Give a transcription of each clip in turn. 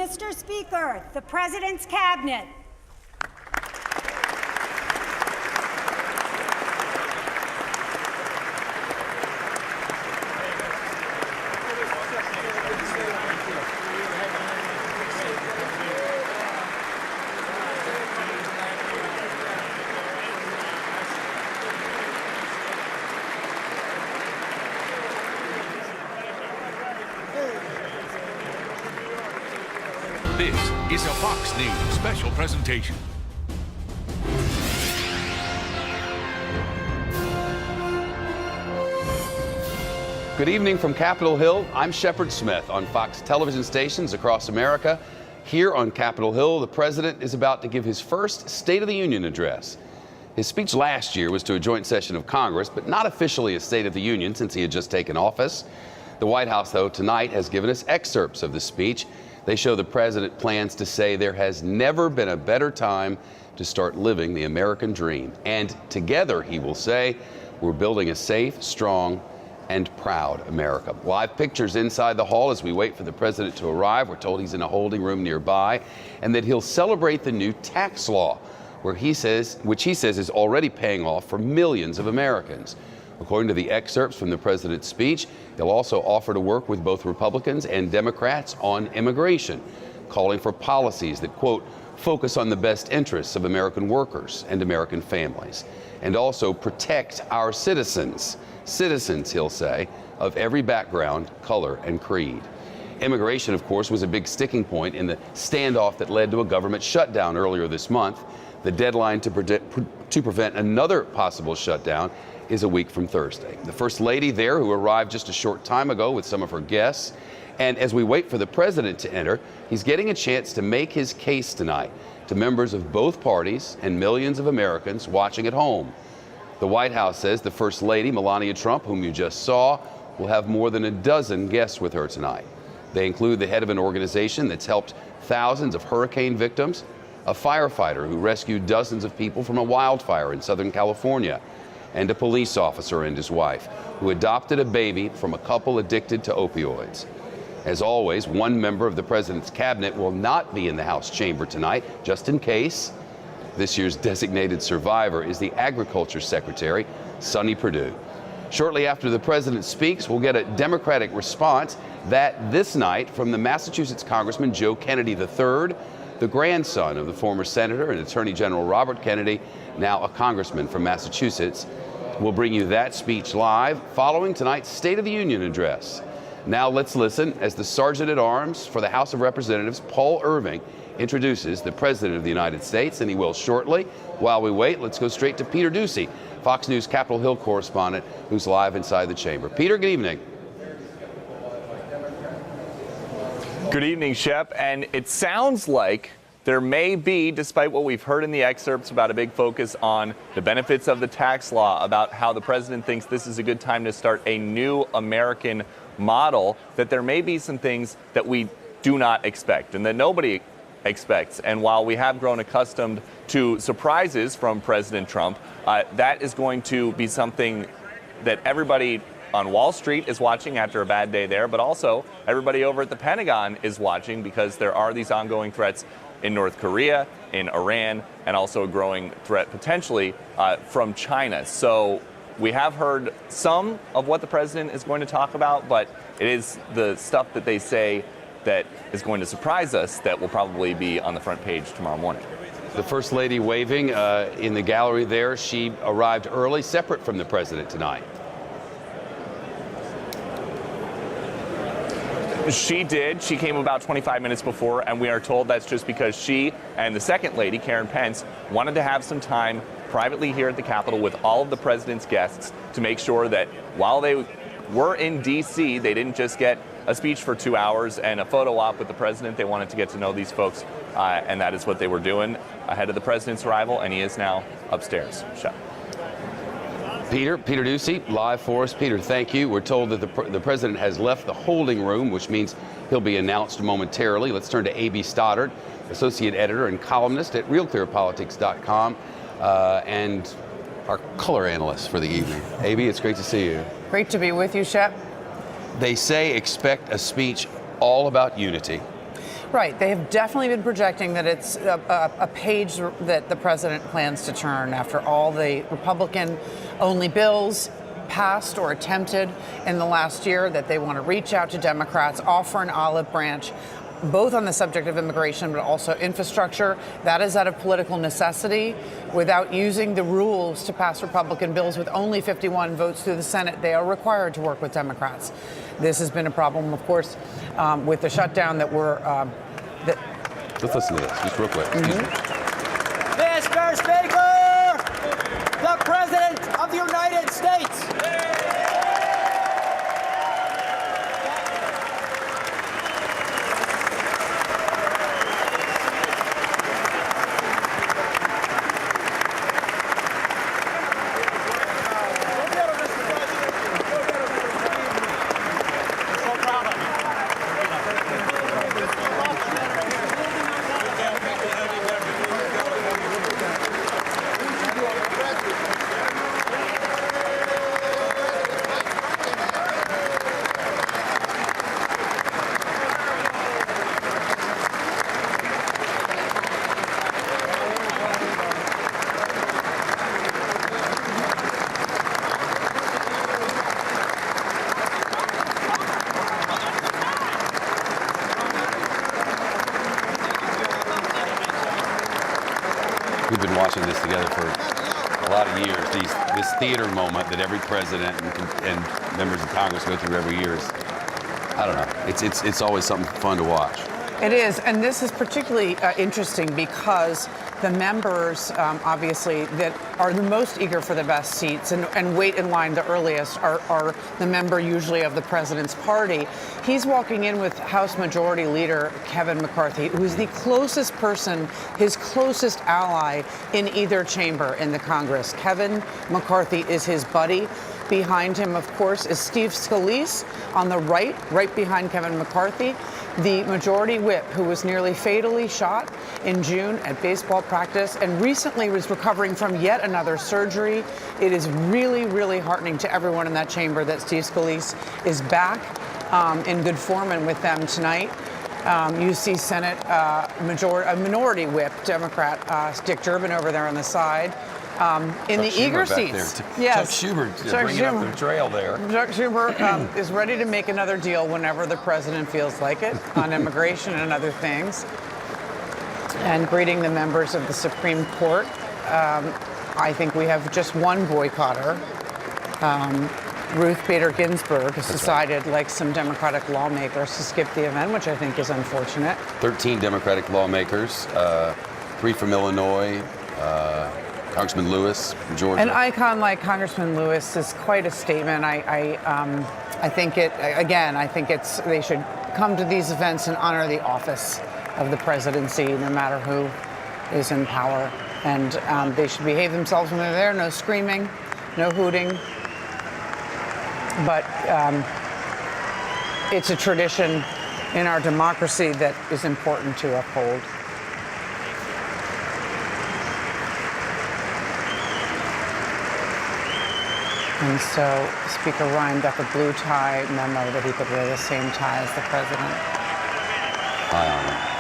Mr. Speaker, the President's Cabinet. This is a Fox News special presentation. Good evening from Capitol Hill. I'm Shepard Smith on Fox television stations across America. Here on Capitol Hill, the president is about to give his first State of the Union address. His speech last year was to a joint session of Congress, but not officially a State of the Union since he had just taken office. The White House, though, tonight has given us excerpts of the speech. They show the president plans to say there has never been a better time to start living the American dream. And together, he will say, we're building a safe, strong, and proud America. Live pictures inside the hall as we wait for the president to arrive. We're told he's in a holding room nearby, and that he'll celebrate the new tax law, which he says is already paying off for millions of Americans. According to the excerpts from the president's speech, he'll also offer to work with both Republicans and Democrats on immigration, calling for policies that, quote, focus on the best interests of American workers and American families, and also protect our citizens. Citizens, he'll say, of every background, color, and creed. Immigration, of course, was a big sticking point in the standoff that led to a government shutdown earlier this month. The deadline to prevent another possible shutdown is a week from Thursday. The First Lady there, who arrived just a short time ago with some of her guests. And as we wait for the president to enter, he's getting a chance to make his case tonight to members of both parties and millions of Americans watching at home. The White House says the First Lady, Melania Trump, whom you just saw, will have more than a dozen guests with her tonight. They include the head of an organization that's helped thousands of hurricane victims, a firefighter who rescued dozens of people from a wildfire in Southern California, and a police officer and his wife who adopted a baby from a couple addicted to opioids. As always, one member of the president's cabinet will not be in the House chamber tonight, just in case. This year's designated survivor is the Agriculture Secretary, Sonny Perdue. Shortly after the president speaks, we'll get a Democratic response that this night from the Massachusetts Congressman Joe Kennedy III, the grandson of the former Senator and Attorney General Robert Kennedy, now a congressman from Massachusetts. We'll bring you that speech live following tonight's State of the Union address. Now let's listen as the Sergeant at Arms for the House of Representatives, Paul Irving, introduces the President of the United States, and he will shortly. While we wait, let's go straight to Peter Doocy, Fox News Capitol Hill correspondent, who's live inside the chamber. Peter, good evening. Good evening, Shep. And it sounds like there may be, despite what we've heard in the excerpts about a big focus on the benefits of the tax law, about how the president thinks this is a good time to start a new American model, that there may be some things that we do not expect and that nobody expects. And while we have grown accustomed to surprises from President Trump, that is going to be something that everybody on Wall Street is watching after a bad day there, but also everybody over at the Pentagon is watching because there are these ongoing threats in North Korea, in Iran, and also a growing threat potentially from China. So we have heard some of what the president is going to talk about, but it is the stuff that they say that is going to surprise us that will probably be on the front page tomorrow morning. The First Lady waving in the gallery there. She arrived early, separate from the president tonight. She did. She came about 25 minutes before, and we are told that's just because she and the Second Lady, Karen Pence, wanted to have some time privately here at the Capitol with all of the president's guests to make sure that while they were in D.C., they didn't just get a speech for 2 hours and a photo op with the president. They wanted to get to know these folks, and that is what they were doing ahead of the president's arrival, and he is now upstairs. Shep. Peter Doocy, live for us. Peter, thank you. We're told that the president has left the holding room, which means he'll be announced momentarily. Let's turn to A.B. Stoddard, associate editor and columnist at RealClearPolitics.com, and our color analyst for the evening. A.B., it's great to see you. Great to be with you, Shep. They say expect a speech all about unity. Right. They have definitely been projecting that it's a page that the president plans to turn after all the Republican-only bills passed or attempted in the last year, that they want to reach out to Democrats, offer an olive branch, both on the subject of immigration but also infrastructure. That is out of political necessity. Without using the rules to pass Republican bills with only 51 votes through the Senate, they are required to work with Democrats. This has been a problem, of course, with the shutdown that we're... Let's listen to this, just real quick. Excuse me. Mr. Speaker, the President of the United States. We've been watching this together for a lot of years. This theater moment that every president and members of Congress go through every year is, I don't know. It's always something fun to watch. It is, and this is particularly interesting because the members, obviously, that are the most eager for the best seats and wait in line the earliest are the member usually of the president's party. He's walking in with House Majority Leader Kevin McCarthy, who's the closest person, his closest ally in either chamber in the Congress. Kevin McCarthy is his buddy. Behind him, of course, is Steve Scalise on the right behind Kevin McCarthy, the majority whip who was nearly fatally shot in June at baseball practice and recently was recovering from yet another surgery. It is really, really heartening to everyone in that chamber that Steve Scalise is back in good form and with them tonight. You see Senate minority whip Democrat Dick Durbin over there on the side. In the eager seats. Yes. Chuck Schumer bringing up the trail there. Chuck Schumer is ready to make another deal whenever the president feels like it on immigration and other things. And greeting the members of the Supreme Court. I think we have just one boycotter. Ruth Bader Ginsburg has decided, like some Democratic lawmakers, to skip the event, which I think is unfortunate. 13 Democratic lawmakers, 3 from Illinois, Congressman Lewis from Georgia. An icon like Congressman Lewis is quite a statement. I think they should come to these events and honor the office of the presidency, no matter who is in power. And they should behave themselves when they're there. No screaming, no hooting. But it's a tradition in our democracy that is important to uphold. And so Speaker Ryan got the blue tie memo that he could wear the same tie as the president. High on him.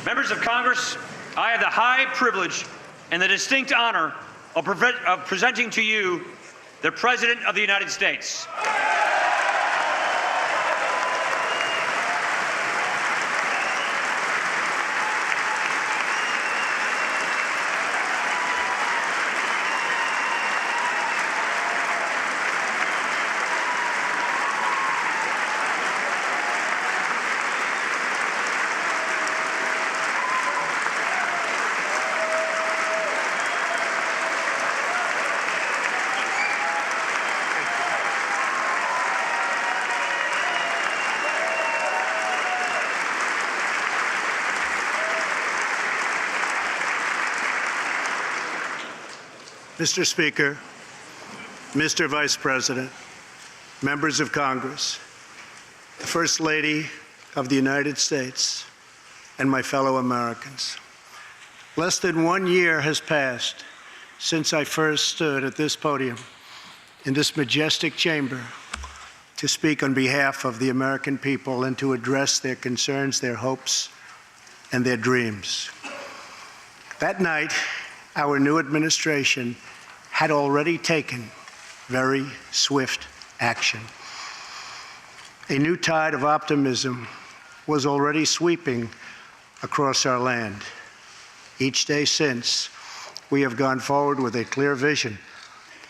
Members of Congress, I have the high privilege and the distinct honor of presenting to you the President of the United States. Mr. Speaker, Mr. Vice President, members of Congress, the First Lady of the United States, and my fellow Americans. Less than 1 year has passed since I first stood at this podium in this majestic chamber to speak on behalf of the American people and to address their concerns, their hopes, and their dreams. That night, our new administration had already taken very swift action. A new tide of optimism was already sweeping across our land. Each day since, we have gone forward with a clear vision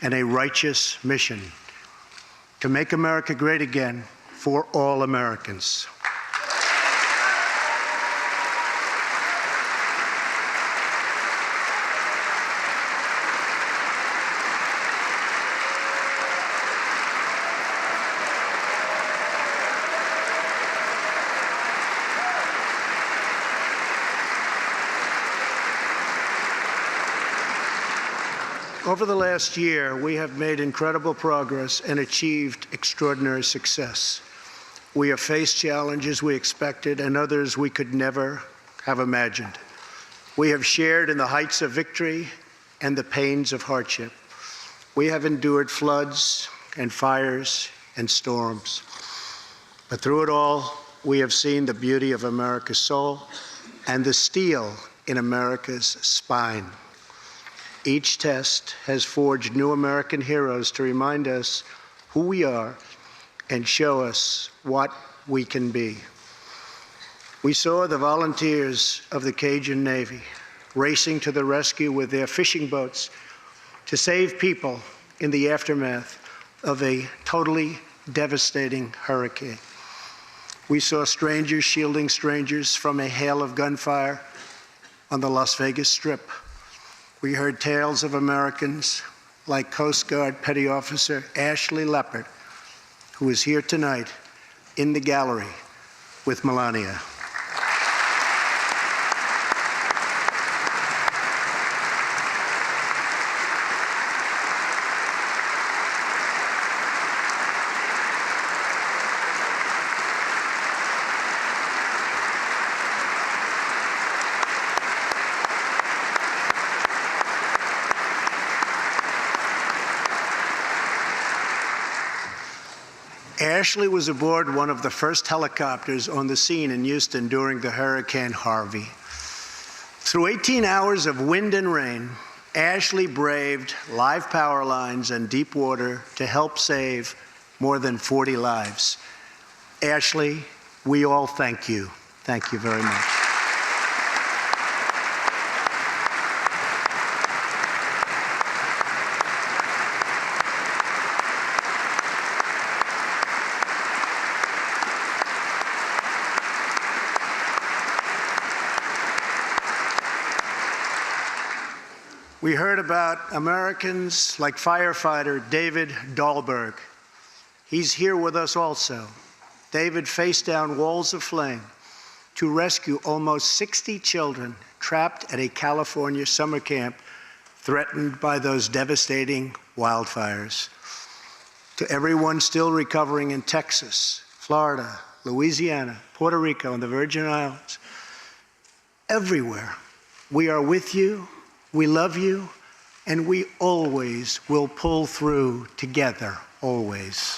and a righteous mission to make America great again for all Americans. Over the last year, we have made incredible progress and achieved extraordinary success. We have faced challenges we expected and others we could never have imagined. We have shared in the heights of victory and the pains of hardship. We have endured floods and fires and storms. But through it all, we have seen the beauty of America's soul and the steel in America's spine. Each test has forged new American heroes to remind us who we are and show us what we can be. We saw the volunteers of the Cajun Navy racing to the rescue with their fishing boats to save people in the aftermath of a totally devastating hurricane. We saw strangers shielding strangers from a hail of gunfire on the Las Vegas Strip. We heard tales of Americans like Coast Guard Petty Officer Ashley Leopard, who is here tonight in the gallery with Melania. Ashley was aboard one of the first helicopters on the scene in Houston during the Hurricane Harvey. Through 18 hours of wind and rain, Ashley braved live power lines and deep water to help save more than 40 lives. Ashley, we all thank you. Thank you very much. We heard about Americans like firefighter David Dahlberg. He's here with us also. David faced down walls of flame to rescue almost 60 children trapped at a California summer camp threatened by those devastating wildfires. To everyone still recovering in Texas, Florida, Louisiana, Puerto Rico, and the Virgin Islands, everywhere, we are with you. We love you, and we always will pull through together, always.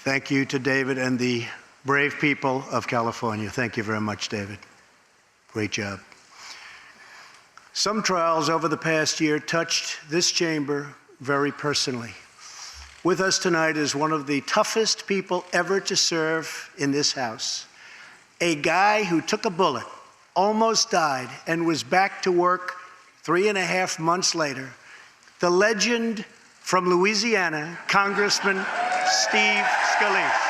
Thank you to David and the brave people of California. Thank you very much, David. Great job. Some trials over the past year touched this chamber very personally. With us tonight is one of the toughest people ever to serve in this House, a guy who took a bullet, almost died, and was back to work 3.5 months later, the legend from Louisiana, Congressman Steve Scalise.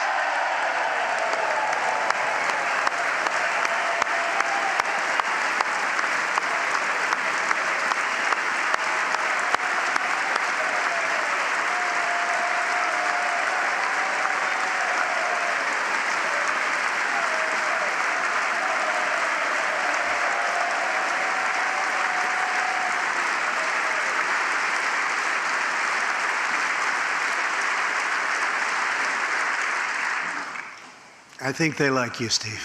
I think they like you, Steve.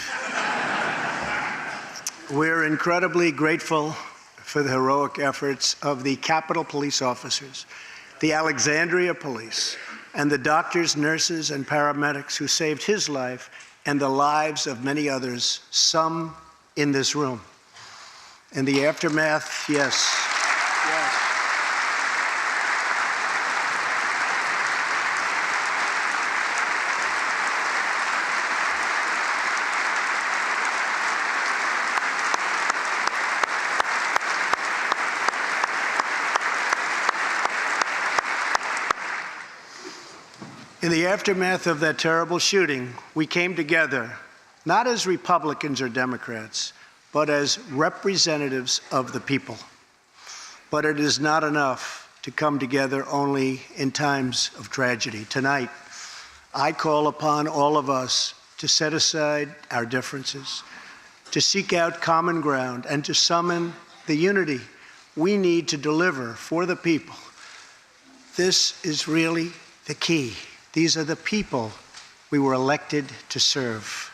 We're incredibly grateful for the heroic efforts of the Capitol Police officers, the Alexandria Police, and the doctors, nurses, and paramedics who saved his life and the lives of many others, some in this room. In the aftermath, yes. In the aftermath of that terrible shooting, we came together, not as Republicans or Democrats, but as representatives of the people. But it is not enough to come together only in times of tragedy. Tonight, I call upon all of us to set aside our differences, to seek out common ground, and to summon the unity we need to deliver for the people. This is really the key. These are the people we were elected to serve.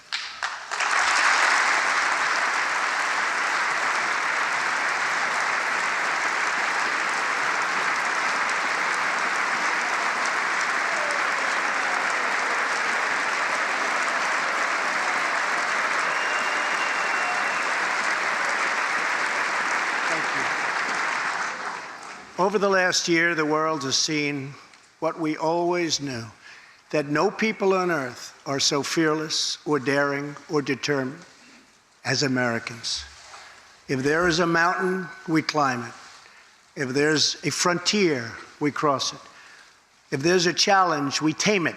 Over the last year, the world has seen what we always knew, that no people on earth are so fearless or daring or determined as Americans. If there is a mountain, we climb it. If there's a frontier, we cross it. If there's a challenge, we tame it.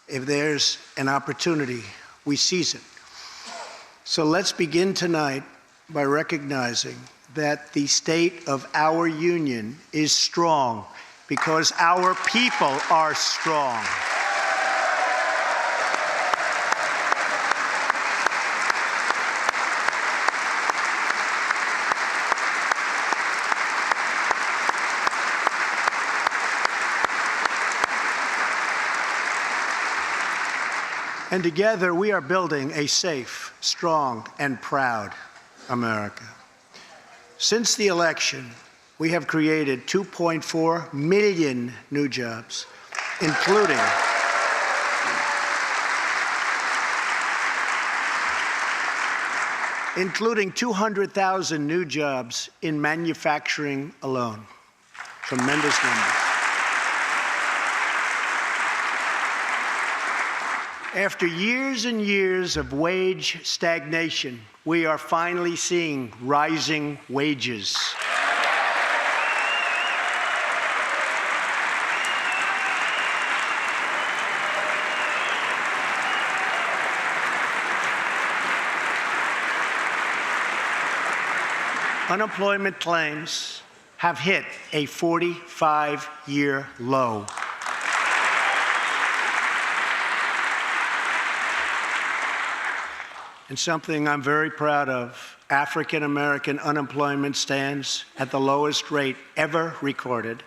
If there's an opportunity, we seize it. So let's begin tonight by recognizing that the state of our union is strong because our people are strong. And together we are building a safe, strong, and proud America. Since the election, we have created 2.4 million new jobs, including 200,000 new jobs in manufacturing alone. Tremendous numbers. After years and years of wage stagnation, we are finally seeing rising wages. Unemployment claims have hit a 45-year low. And something I'm very proud of, African American unemployment stands at the lowest rate ever recorded.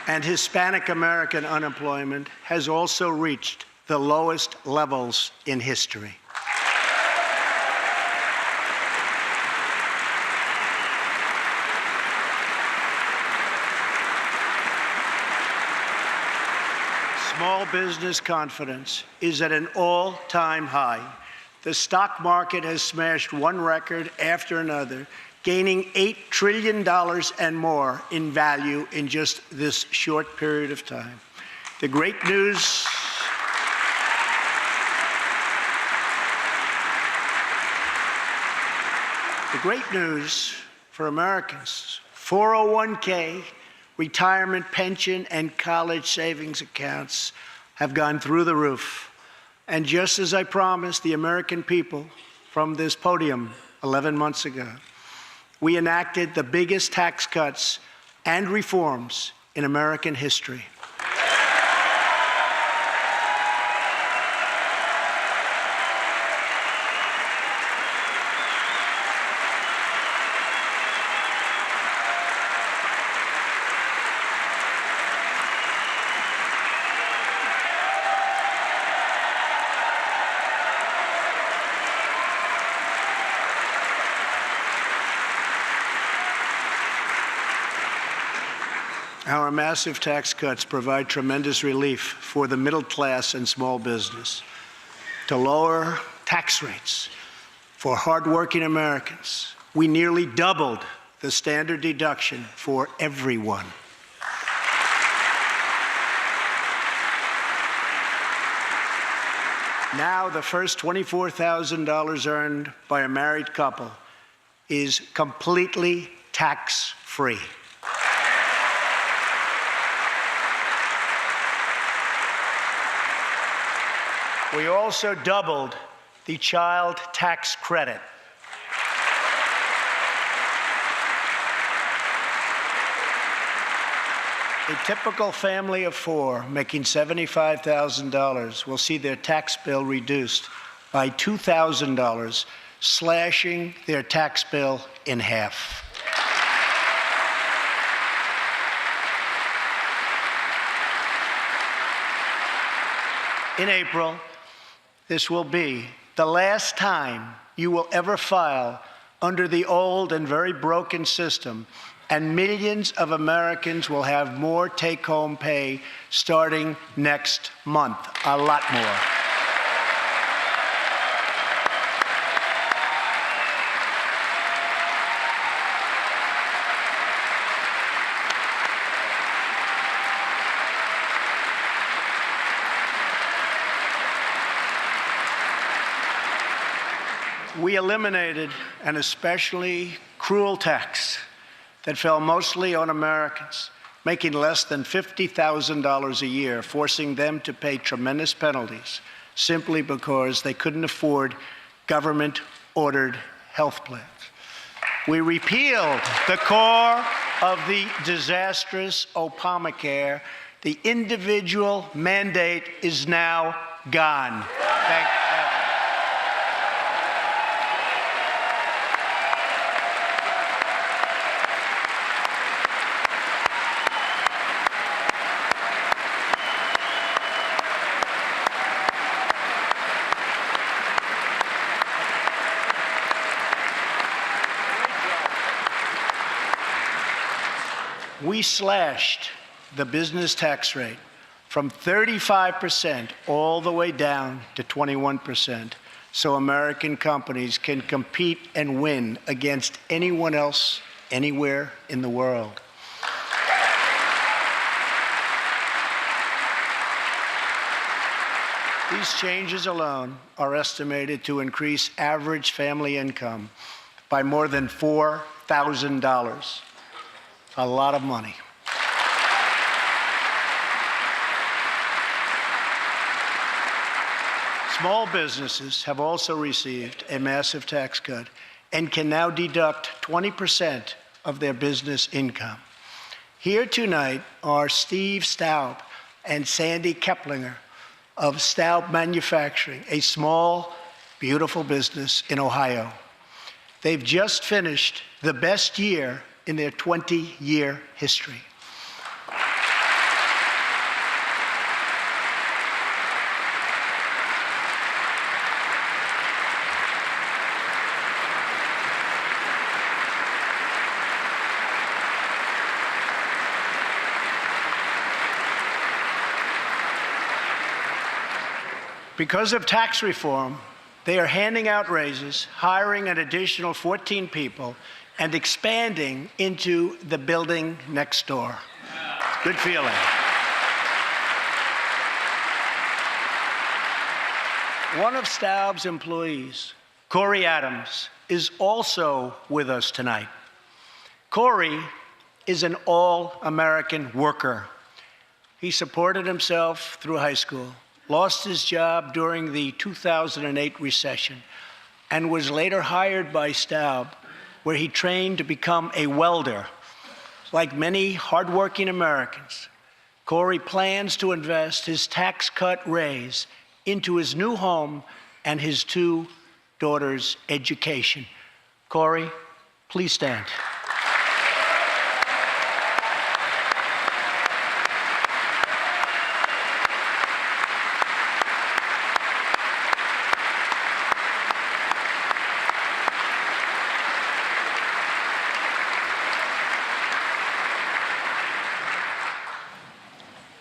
And Hispanic American unemployment has also reached the lowest levels in history. Small business confidence is at an all-time high. The stock market has smashed one record after another, gaining $8 trillion and more in value in just this short period of time. The great news for Americans, 401k, retirement pension, and college savings accounts have gone through the roof. And just as I promised the American people from this podium 11 months ago, we enacted the biggest tax cuts and reforms in American history. Our massive tax cuts provide tremendous relief for the middle class and small business. To lower tax rates for hardworking Americans, we nearly doubled the standard deduction for everyone. Now, the first $24,000 earned by a married couple is completely tax-free. We also doubled the child tax credit. A typical family of four making $75,000 will see their tax bill reduced by $2,000, slashing their tax bill in half. In April, this will be the last time you will ever file under the old and very broken system, and millions of Americans will have more take-home pay starting next month, a lot more. We eliminated an especially cruel tax that fell mostly on Americans making less than $50,000 a year, forcing them to pay tremendous penalties simply because they couldn't afford government-ordered health plans. We repealed the core of the disastrous Obamacare. The individual mandate is now gone. Thank you. We slashed the business tax rate from 35% all the way down to 21%, so American companies can compete and win against anyone else anywhere in the world. These changes alone are estimated to increase average family income by more than $4,000. A lot of money. Small businesses have also received a massive tax cut and can now deduct 20% of their business income. Here tonight are Steve Staub and Sandy Keplinger of Staub Manufacturing, a small, beautiful business in Ohio. They've just finished the best year in their 20-year history. Because of tax reform, they are handing out raises, hiring an additional 14 people, and expanding into the building next door. Good feeling. One of Staub's employees, Corey Adams, is also with us tonight. Corey is an all-American worker. He supported himself through high school, lost his job during the 2008 recession, and was later hired by Staub, where he trained to become a welder. Like many hardworking Americans, Corey plans to invest his tax cut raise into his new home and his 2 daughters' education. Corey, please stand.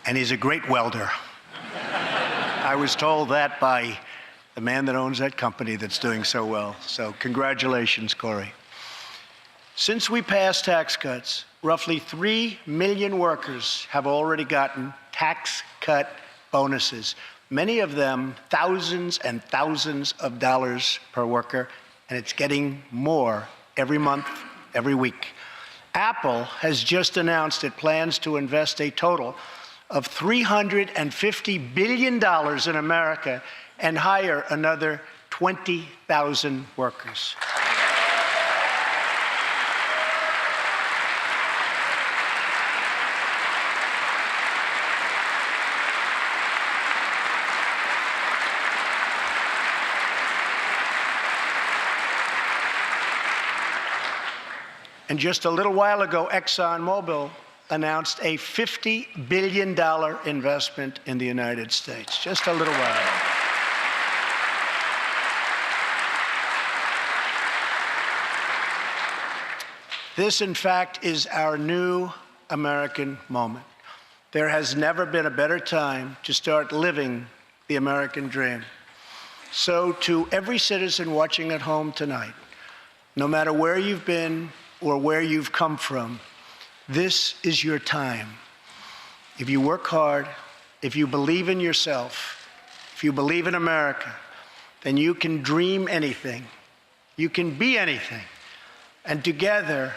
And he's a great welder. I was told that by the man that owns that company that's doing so well. So congratulations, Corey. Since we passed tax cuts, roughly 3 million workers have already gotten tax cut bonuses, many of them thousands and thousands of dollars per worker, and it's getting more every month, every week. Apple has just announced it plans to invest a total of $350 billion in America and hire another 20,000 workers. And just a little while ago, ExxonMobil announced a $50 billion investment in the United States, just a little while ago. This, in fact, is our new American moment. There has never been a better time to start living the American dream. So to every citizen watching at home tonight, no matter where you've been or where you've come from, this is your time. If you work hard, if you believe in yourself, if you believe in America, then you can dream anything. You can be anything. And together,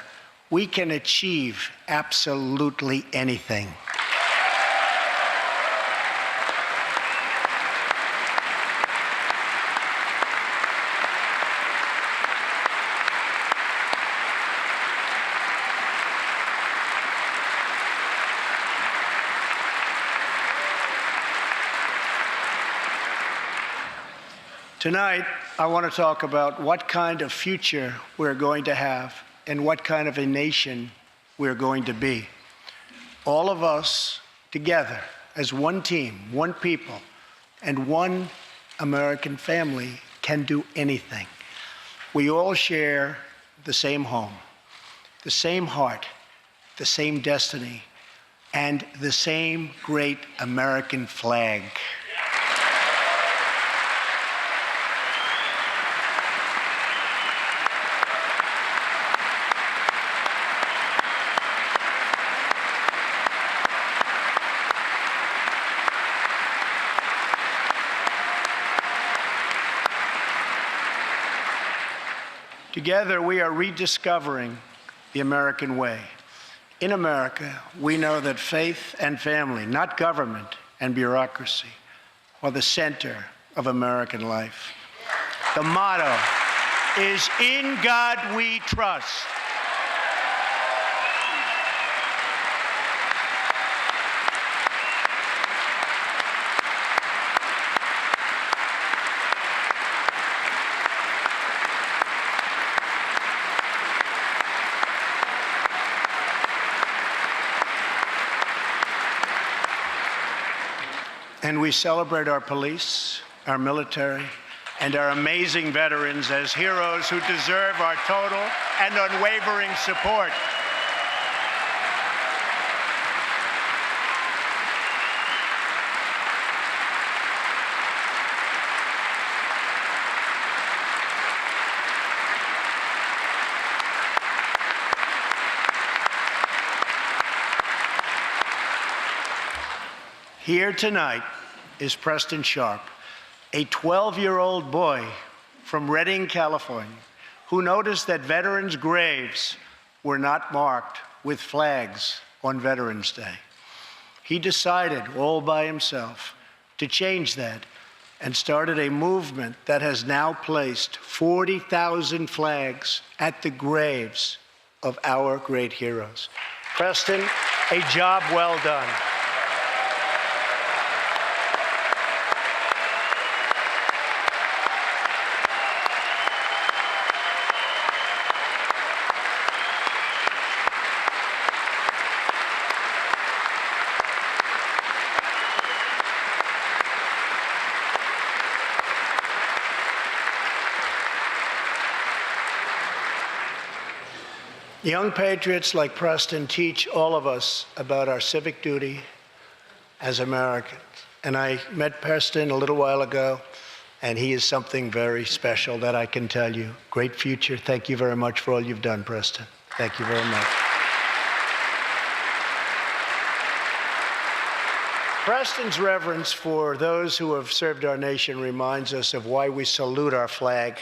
we can achieve absolutely anything. Tonight, I want to talk about what kind of future we're going to have and what kind of a nation we're going to be. All of us together as one team, one people, and one American family can do anything. We all share the same home, the same heart, the same destiny, and the same great American flag. Together, we are rediscovering the American way. In America, we know that faith and family, not government and bureaucracy, are the center of American life. The motto is, "In God we trust." And we celebrate our police, our military, and our amazing veterans as heroes who deserve our total and unwavering support. Here tonight is Preston Sharp, a 12-year-old boy from Redding, California, who noticed that veterans' graves were not marked with flags on Veterans Day. He decided all by himself to change that and started a movement that has now placed 40,000 flags at the graves of our great heroes. Preston, a job well done. Young patriots like Preston teach all of us about our civic duty as Americans. And I met Preston a little while ago, and he is something very special that I can tell you. Great future. Thank you very much for all you've done, Preston. Thank you very much. Preston's reverence for those who have served our nation reminds us of why we salute our flag,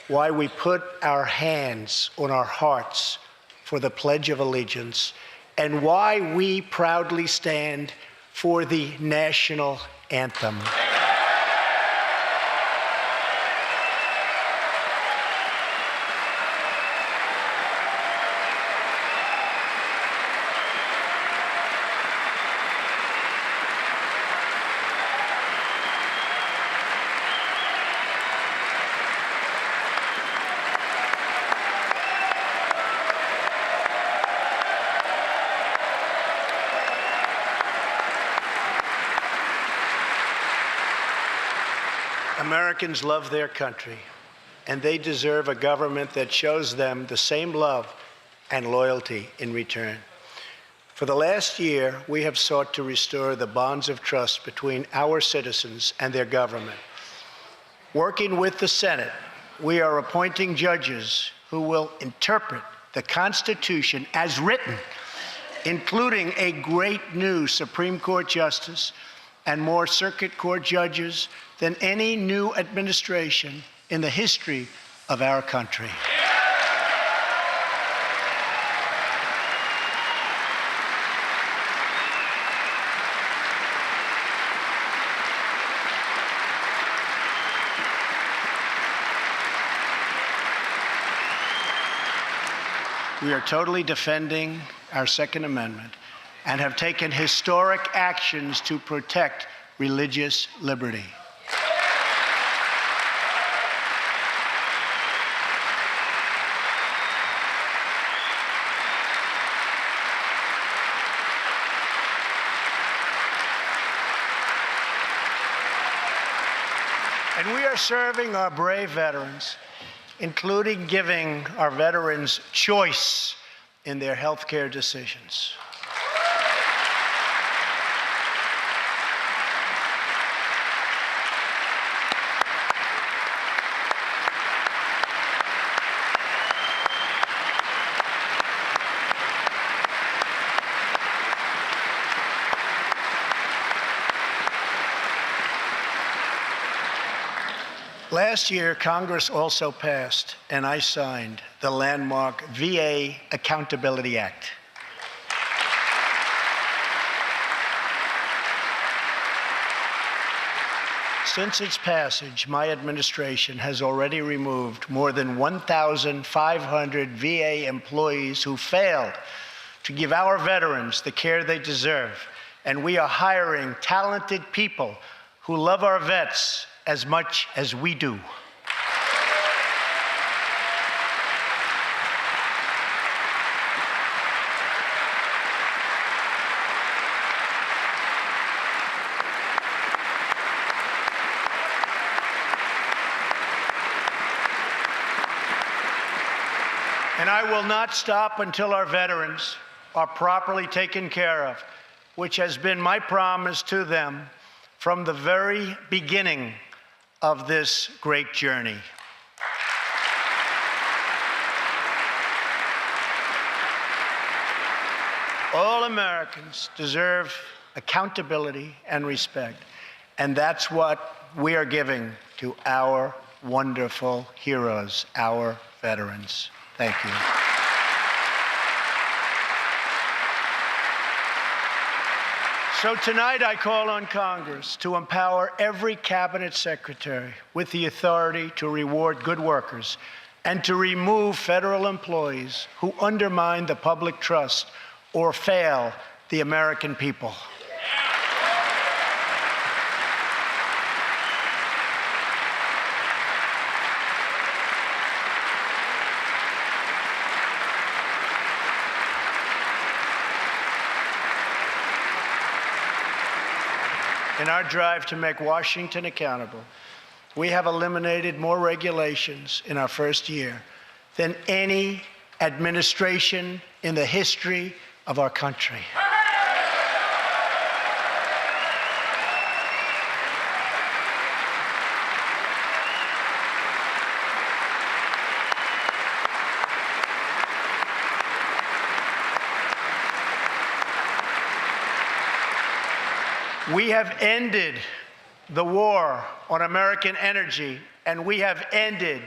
why we put our hands on our hearts for the Pledge of Allegiance, and why we proudly stand for the national anthem. Americans love their country, and they deserve a government that shows them the same love and loyalty in return. For the last year, we have sought to restore the bonds of trust between our citizens and their government. Working with the Senate, we are appointing judges who will interpret the Constitution as written, including a great new Supreme Court justice and more circuit court judges than any new administration in the history of our country. We are totally defending our Second Amendment and have taken historic actions to protect religious liberty. And we are serving our brave veterans, including giving our veterans choice in their health care decisions. Last year, Congress also passed, and I signed, the landmark VA Accountability Act. Since its passage, my administration has already removed more than 1,500 VA employees who failed to give our veterans the care they deserve. And we are hiring talented people who love our vets as much as we do. And I will not stop until our veterans are properly taken care of, which has been my promise to them from the very beginning of this great journey. All Americans deserve accountability, and respect. And that's what we are giving to our wonderful heroes, our veterans. Thank you. So tonight I call on Congress to empower every cabinet secretary with the authority to reward good workers and to remove federal employees who undermine the public trust or fail the American people. In our drive to make Washington accountable, we have eliminated more regulations in our first year than any administration in the history of our country. We have ended the war on American energy, and we have ended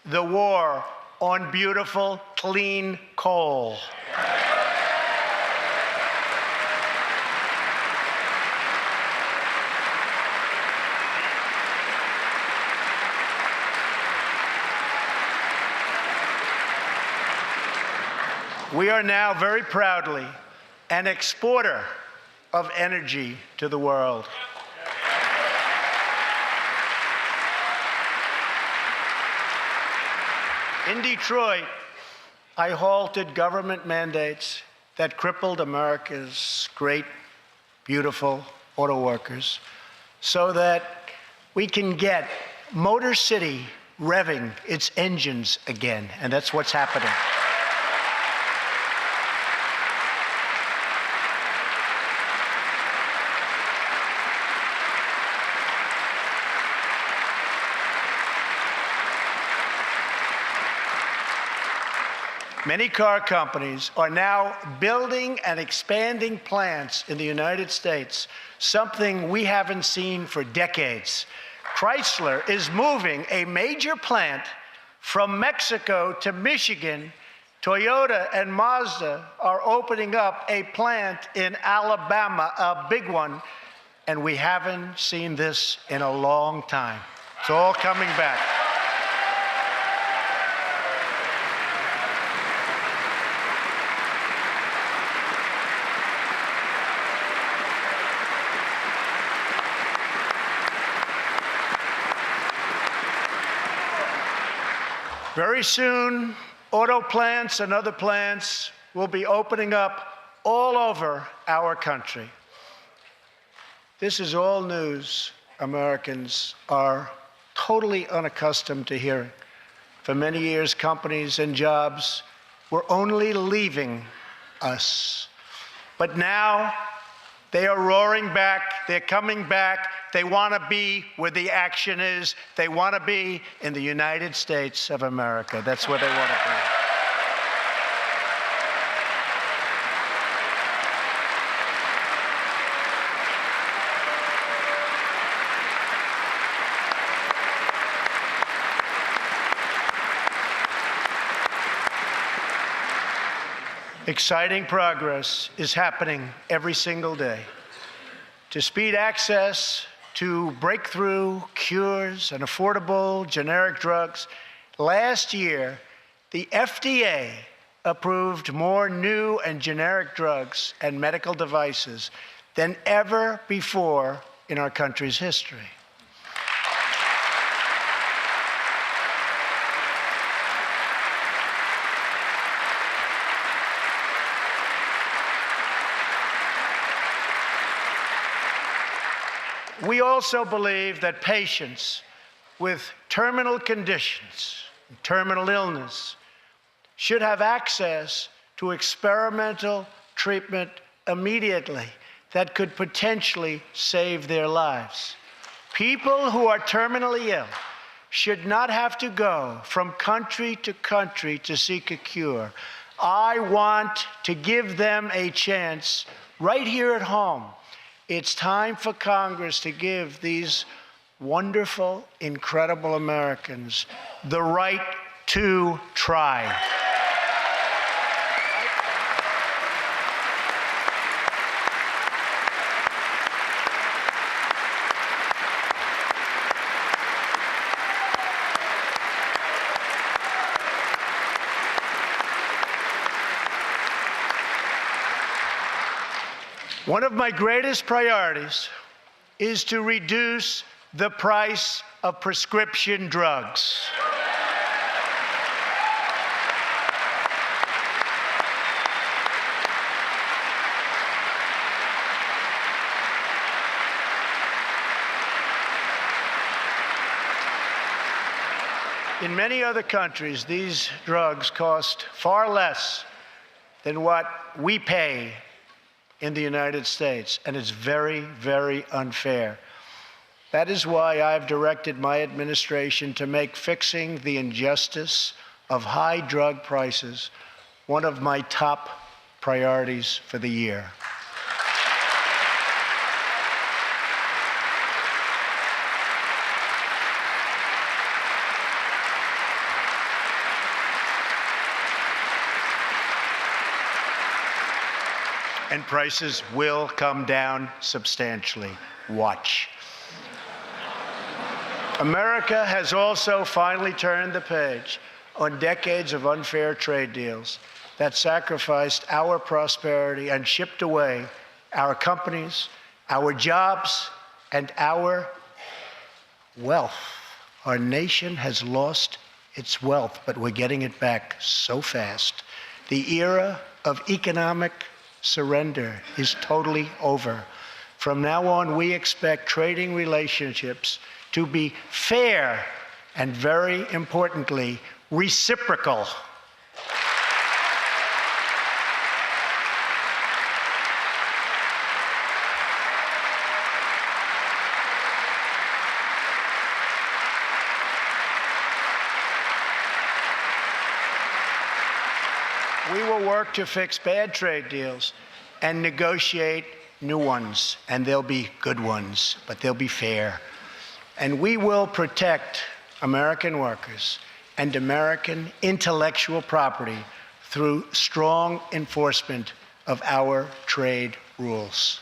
the war on beautiful, clean coal. We are now very proudly an exporter of energy to the world. In Detroit, I halted government mandates that crippled America's great, beautiful auto workers so that we can get Motor City revving its engines again, and that's what's happening. Many car companies are now building and expanding plants in the United States, something we haven't seen for decades. Chrysler is moving a major plant from Mexico to Michigan. Toyota and Mazda are opening up a plant in Alabama, a big one, and we haven't seen this in a long time. It's all coming back. Very soon, auto plants and other plants will be opening up all over our country. This is all news Americans are totally unaccustomed to hearing. For many years, companies and jobs were only leaving us. But now, they are roaring back, they're coming back, they want to be where the action is, they want to be in the United States of America. That's where they want to be. Exciting progress is happening every single day. To speed access to breakthrough cures and affordable generic drugs, last year, the FDA approved more new and generic drugs and medical devices than ever before in our country's history. We also believe that patients with terminal conditions, terminal illness, should have access to experimental treatment immediately that could potentially save their lives. People who are terminally ill should not have to go from country to seek a cure. I want to give them a chance right here at home It's time for Congress to give these wonderful, incredible Americans the right to try. One of my greatest priorities is to reduce the price of prescription drugs. In many other countries, these drugs cost far less than what we pay in the United States, and it's very, very unfair. That is why I've directed my administration to make fixing the injustice of high drug prices one of my top priorities for the year. And prices will come down substantially. Watch. America has also finally turned the page on decades of unfair trade deals that sacrificed our prosperity and shipped away our companies, our jobs, and our wealth. Our nation has lost its wealth, but we're getting it back so fast. The era of economic surrender is totally over. From now on, we expect trading relationships to be fair and, very importantly, reciprocal. We will work to fix bad trade deals and negotiate new ones, and they'll be good ones, but they'll be fair. And we will protect American workers and American intellectual property through strong enforcement of our trade rules.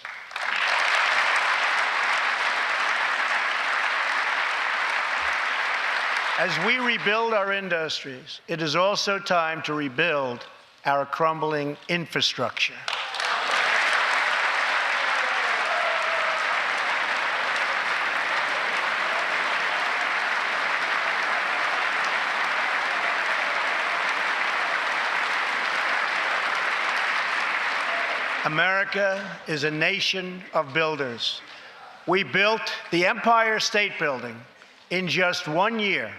As we rebuild our industries, it is also time to rebuild our crumbling infrastructure. America is a nation of builders. We built the Empire State Building in just 1 year.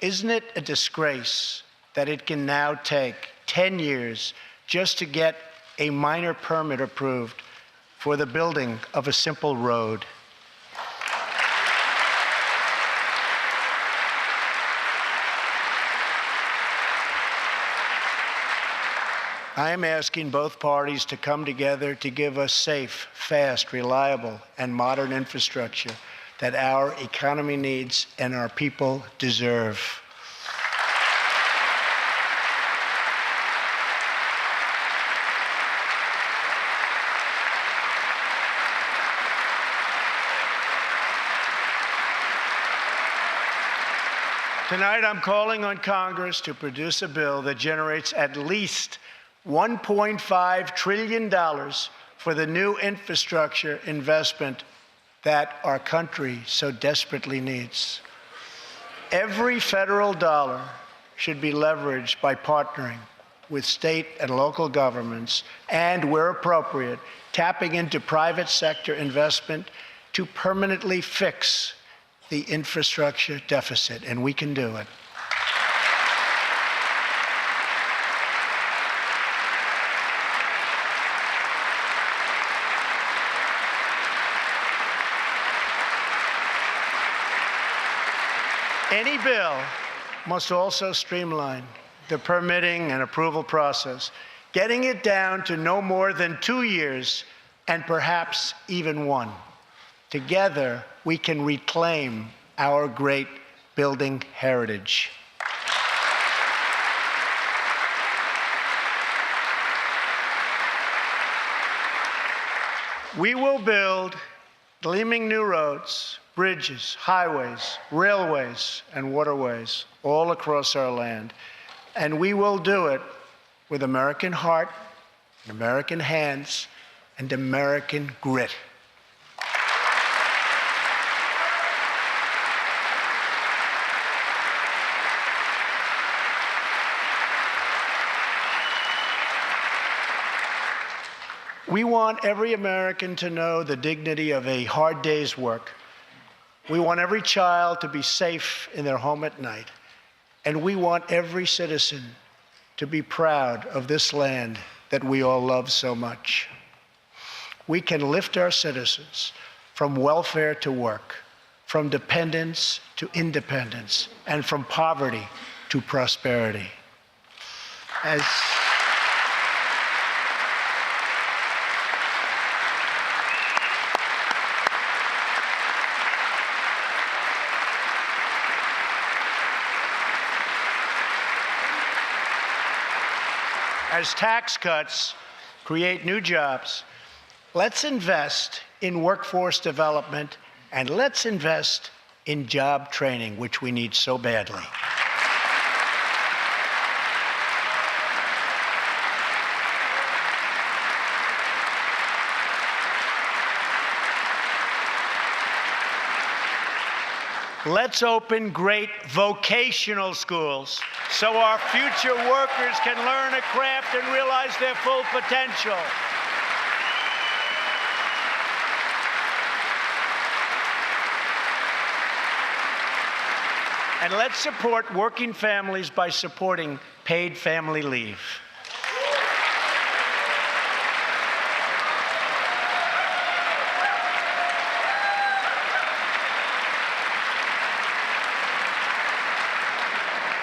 Isn't it a disgrace that it can now take 10 years just to get a minor permit approved for the building of a simple road? I am asking both parties to come together to give us safe, fast, reliable, and modern infrastructure that our economy needs and our people deserve. Tonight, I'm calling on Congress to produce a bill that generates at least $1.5 trillion for the new infrastructure investment that our country so desperately needs. Every federal dollar should be leveraged by partnering with state and local governments and, where appropriate, tapping into private sector investment to permanently fix the infrastructure deficit, and we can do it. Any bill must also streamline the permitting and approval process, getting it down to no more than 2 years and perhaps even one. Together, we can reclaim our great building heritage. We will build gleaming new roads, bridges, highways, railways, and waterways all across our land. And we will do it with American heart, American hands, and American grit. We want every American to know the dignity of a hard day's work. We want every child to be safe in their home at night. And we want every citizen to be proud of this land that we all love so much. We can lift our citizens from welfare to work, from dependence to independence, and from poverty to prosperity. As tax cuts create new jobs, let's invest in workforce development and let's invest in job training, which we need so badly. Let's open great vocational schools so our future workers can learn a craft and realize their full potential. And let's support working families by supporting paid family leave.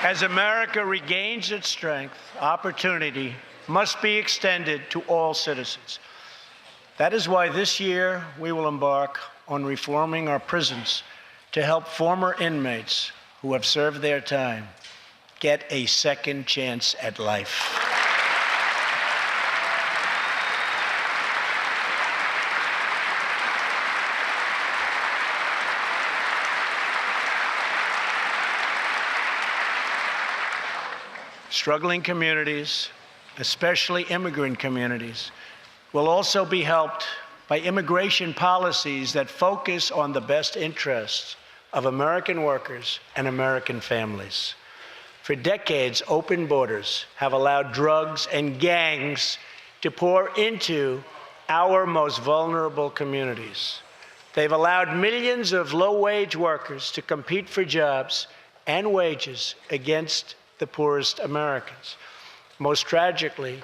As America regains its strength, opportunity must be extended to all citizens. That is why this year we will embark on reforming our prisons to help former inmates who have served their time get a second chance at life. Struggling communities, especially immigrant communities, will also be helped by immigration policies that focus on the best interests of American workers and American families. For decades, open borders have allowed drugs and gangs to pour into our most vulnerable communities. They've allowed millions of low-wage workers to compete for jobs and wages against the poorest Americans. Most tragically,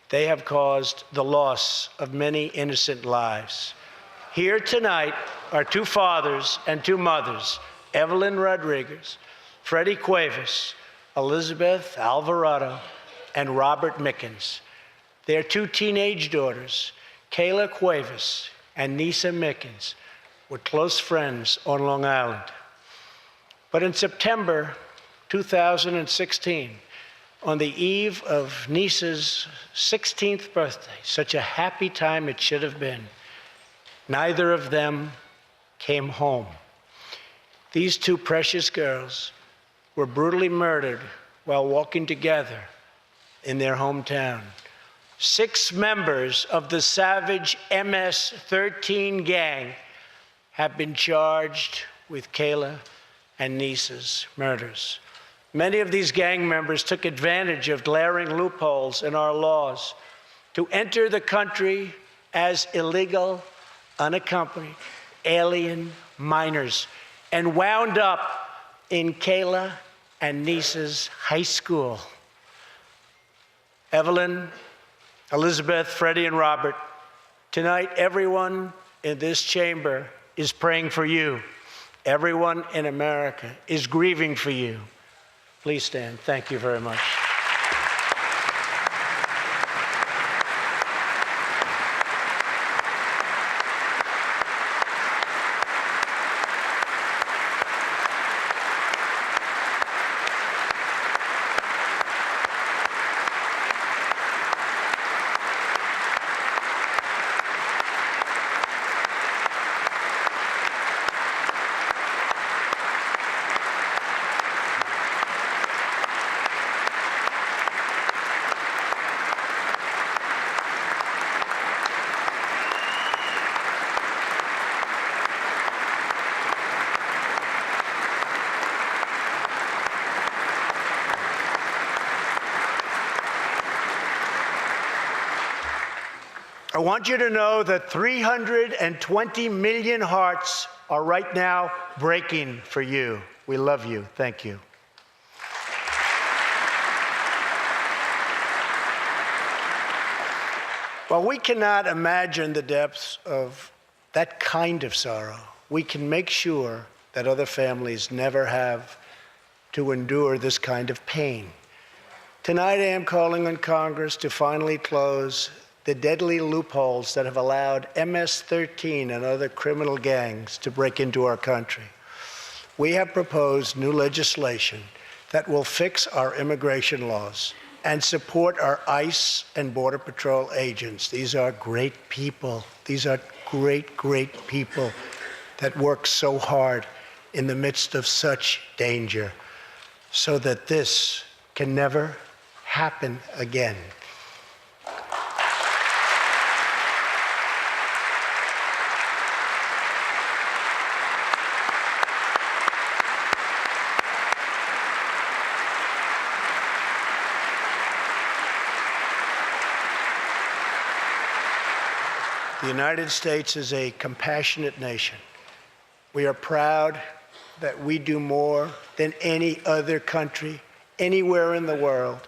they have caused the loss of many innocent lives. Here tonight are two fathers and two mothers, Evelyn Rodriguez, Freddie Cuevas, Elizabeth Alvarado, and Robert Mickens. Their two teenage daughters, Kayla Cuevas and Nisa Mickens, were close friends on Long Island. But in September 2016, on the eve of Nisa's 16th birthday, such a happy time it should have been, neither of them came home. These two precious girls were brutally murdered while walking together in their hometown. 6 members of the savage MS-13 gang have been charged with Kayla and Nisa's murders. Many of these gang members took advantage of glaring loopholes in our laws to enter the country as illegal, unaccompanied, alien minors and wound up in Kayla and Nisa's high school. Evelyn, Elizabeth, Freddie, and Robert, tonight everyone in this chamber is praying for you. Everyone in America is grieving for you. Please stand. Thank you very much. want you to know that 320 million hearts are right now breaking for you. We love you. Thank you. While we cannot imagine the depths of that kind of sorrow, we can make sure that other families never have to endure this kind of pain. Tonight, I am calling on Congress to finally close the deadly loopholes that have allowed MS-13 and other criminal gangs to break into our country. We have proposed new legislation that will fix our immigration laws and support our ICE and Border Patrol agents. These are great people. These are great, great people that work so hard in the midst of such danger, so that this can never happen again. The United States is a compassionate nation. We are proud that we do more than any other country anywhere in the world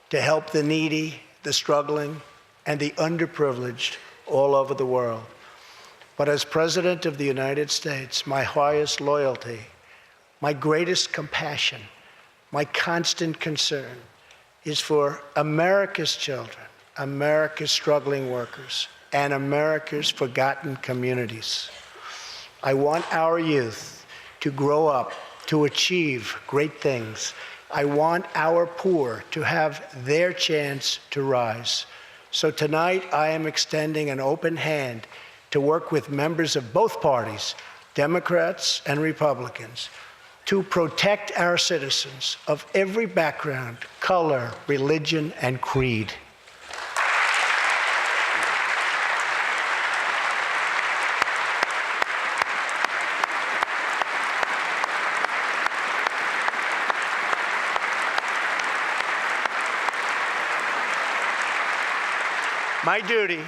to help the needy, the struggling, and the underprivileged all over the world. But as President of the United States, my highest loyalty, my greatest compassion, my constant concern is for America's children, America's struggling workers, and America's forgotten communities. I want our youth to grow up, to achieve great things. I want our poor to have their chance to rise. So tonight, I am extending an open hand to work with members of both parties, Democrats and Republicans, to protect our citizens of every background, color, religion, and creed. My duty,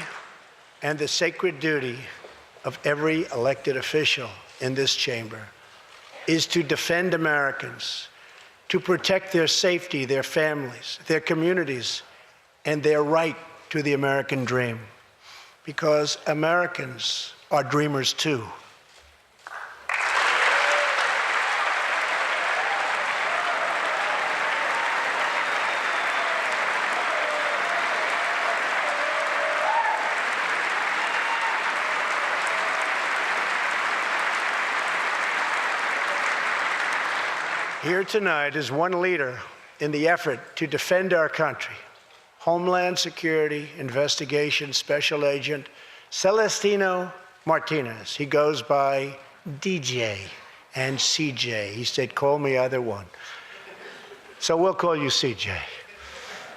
and the sacred duty of every elected official in this chamber, is to defend Americans, to protect their safety, their families, their communities, and their right to the American dream. Because Americans are dreamers too. Here tonight is one leader in the effort to defend our country, Homeland Security Investigation Special Agent Celestino Martinez. He goes by DJ and CJ. He said, call me either one. So we'll call you CJ.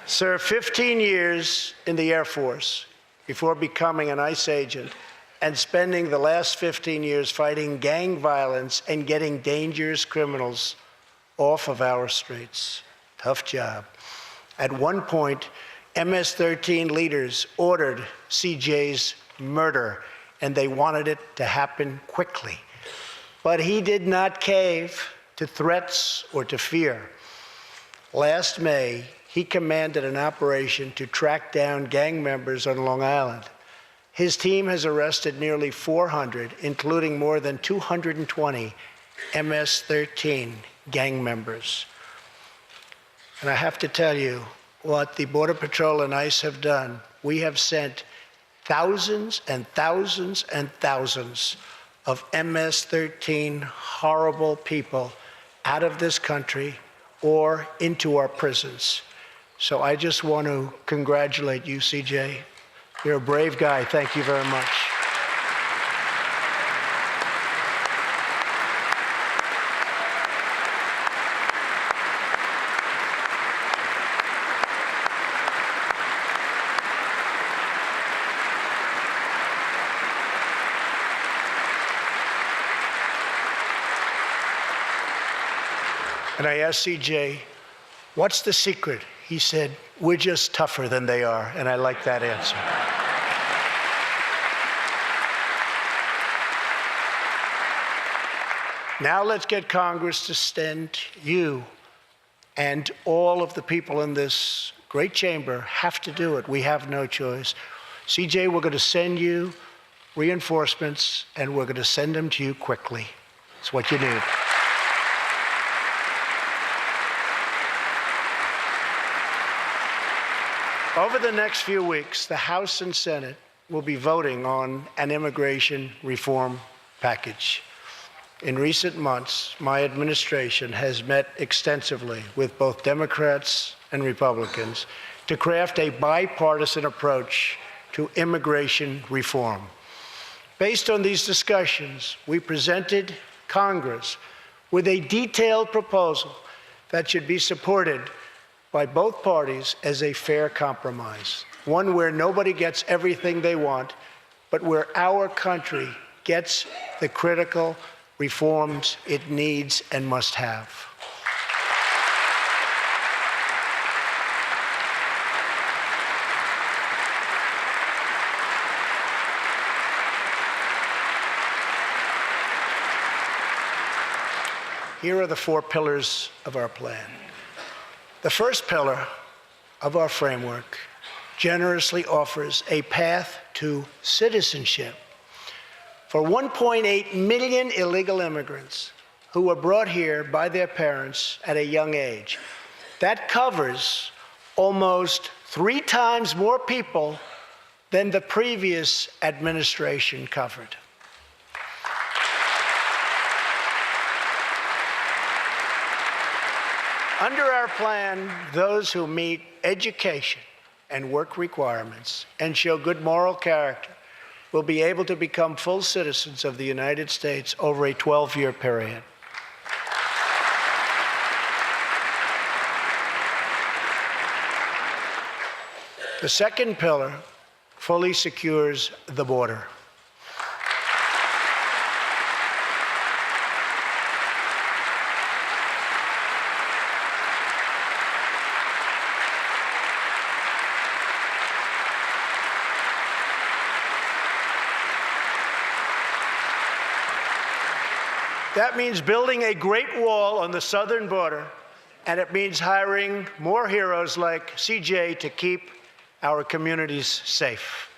Served 15 years in the Air Force before becoming an ICE agent and spending the last 15 years fighting gang violence and getting dangerous criminals off of our streets. Tough job. At one point, MS-13 leaders ordered CJ's murder, and they wanted it to happen quickly. But he did not cave to threats or to fear. Last May, he commanded an operation to track down gang members on Long Island. His team has arrested nearly 400, including more than 220 MS-13 gang members. And I have to tell you, what the Border Patrol and ICE have done, we have sent thousands and thousands and thousands of MS-13 horrible people out of this country or into our prisons. So I just want to congratulate you, CJ. You're a brave guy. Thank you very much. And I asked CJ, what's the secret? He said, we're just tougher than they are. And I like that answer. Now let's get Congress to send you, and all of the people in this great chamber have to do it. We have no choice. CJ, we're going to send you reinforcements, and we're going to send them to you quickly. It's what you need. Over the next few weeks, the House and Senate will be voting on an immigration reform package. In recent months, my administration has met extensively with both Democrats and Republicans to craft a bipartisan approach to immigration reform. Based on these discussions, we presented Congress with a detailed proposal that should be supported by both parties as a fair compromise, one where nobody gets everything they want, but where our country gets the critical reforms it needs and must have. Here are the 4 pillars of our plan. The first pillar of our framework generously offers a path to citizenship for 1.8 million illegal immigrants who were brought here by their parents at a young age. That covers almost 3 times more people than the previous administration covered. Under our plan, those who meet education and work requirements and show good moral character will be able to become full citizens of the United States over a 12-year period. The second pillar fully secures the border. That means building a great wall on the southern border, and it means hiring more heroes like CJ to keep our communities safe.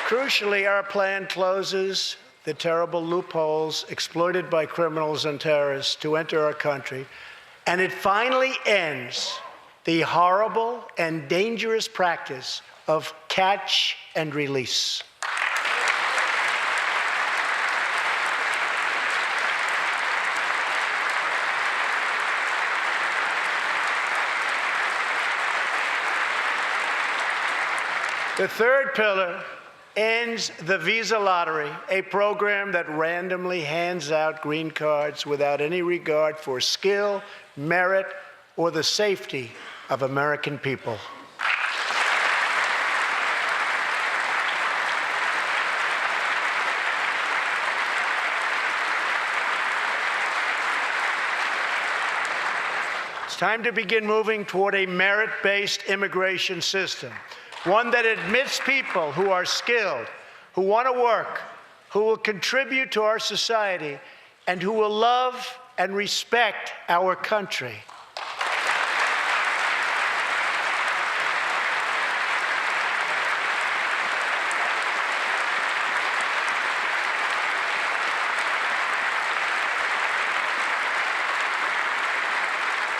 Crucially, our plan closes the terrible loopholes exploited by criminals and terrorists to enter our country, and it finally ends the horrible and dangerous practice of catch and release. The third pillar ends the visa lottery, a program that randomly hands out green cards without any regard for skill, merit, or the safety of American people. It's time to begin moving toward a merit-based immigration system, one that admits people who are skilled, who want to work, who will contribute to our society, and who will love and respect our country.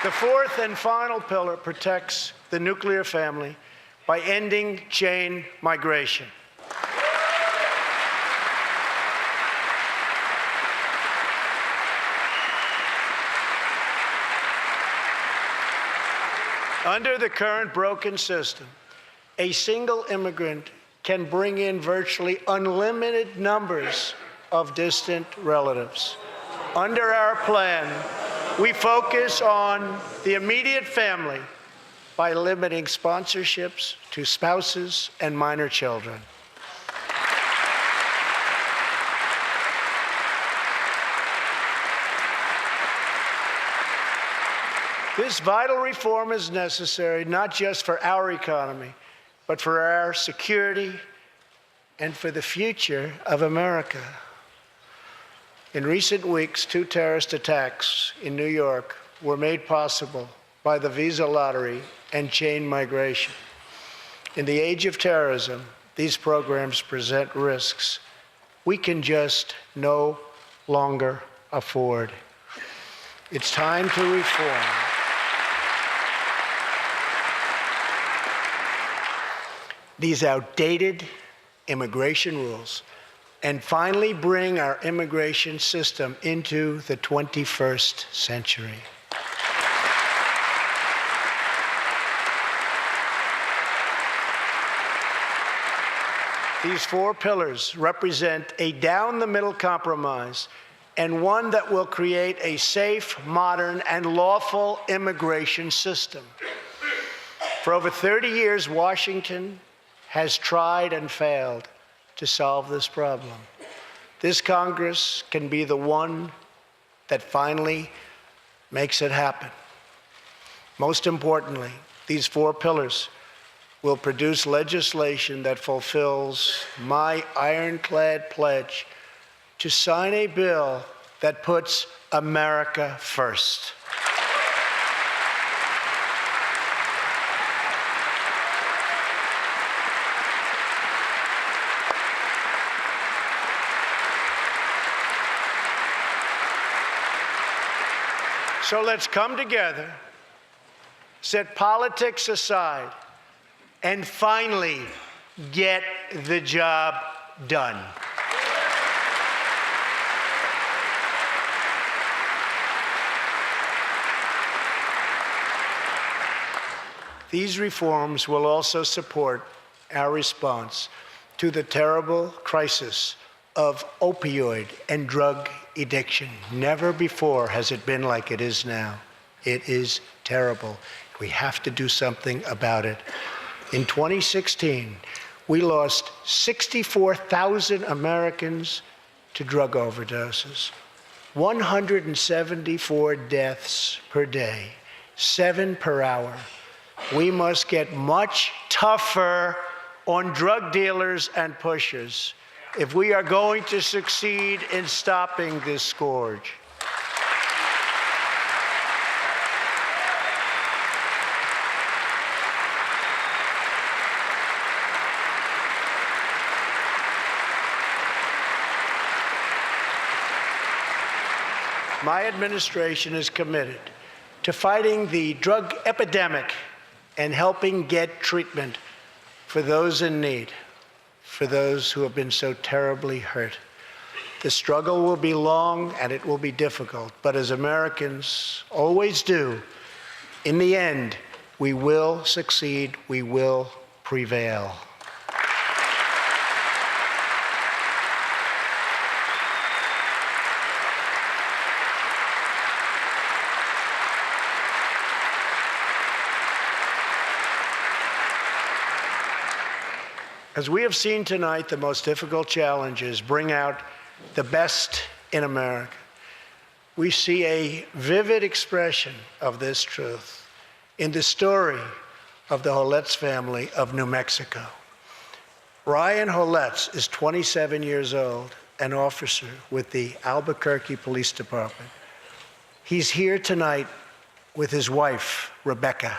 The fourth and final pillar protects the nuclear family by ending chain migration. Under the current broken system, a single immigrant can bring in virtually unlimited numbers of distant relatives. Under our plan, we focus on the immediate family by limiting sponsorships to spouses and minor children. This vital reform is necessary not just for our economy, but for our security and for the future of America. In recent weeks, 2 terrorist attacks in New York were made possible by the visa lottery and chain migration. In the age of terrorism, these programs present risks we can just no longer afford. It's time to reform. These outdated immigration rules and finally bring our immigration system into the 21st century. These 4 pillars represent a down-the-middle compromise and one that will create a safe, modern, and lawful immigration system. For over 30 years, Washington has tried and failed to solve this problem. This Congress can be the one that finally makes it happen. Most importantly, these 4 pillars will produce legislation that fulfills my ironclad pledge to sign a bill that puts America first. So let's come together, set politics aside, and finally get the job done. These reforms will also support our response to the terrible crisis of opioid and drug addiction. Never before has it been like it is now. It is terrible. We have to do something about it. In 2016, we lost 64,000 Americans to drug overdoses, 174 deaths per day, 7 per hour. We must get much tougher on drug dealers and pushers if we are going to succeed in stopping this scourge. My administration is committed to fighting the drug epidemic and helping get treatment for those in need, for those who have been so terribly hurt. The struggle will be long and it will be difficult, but as Americans always do, in the end, we will succeed, we will prevail. As we have seen tonight, the most difficult challenges bring out the best in America. We see a vivid expression of this truth in the story of the Holetz family of New Mexico. Ryan Holetz is 27 years old, an officer with the Albuquerque Police Department. He's here tonight with his wife, Rebecca.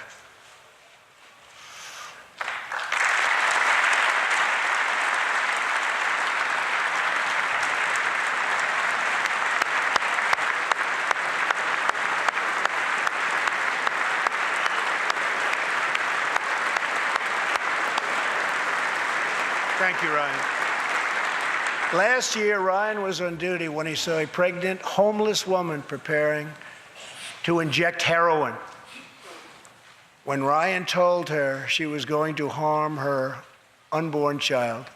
Thank you, Ryan. Last year, Ryan was on duty when he saw a pregnant, homeless woman preparing to inject heroin. When Ryan told her she was going to harm her unborn child,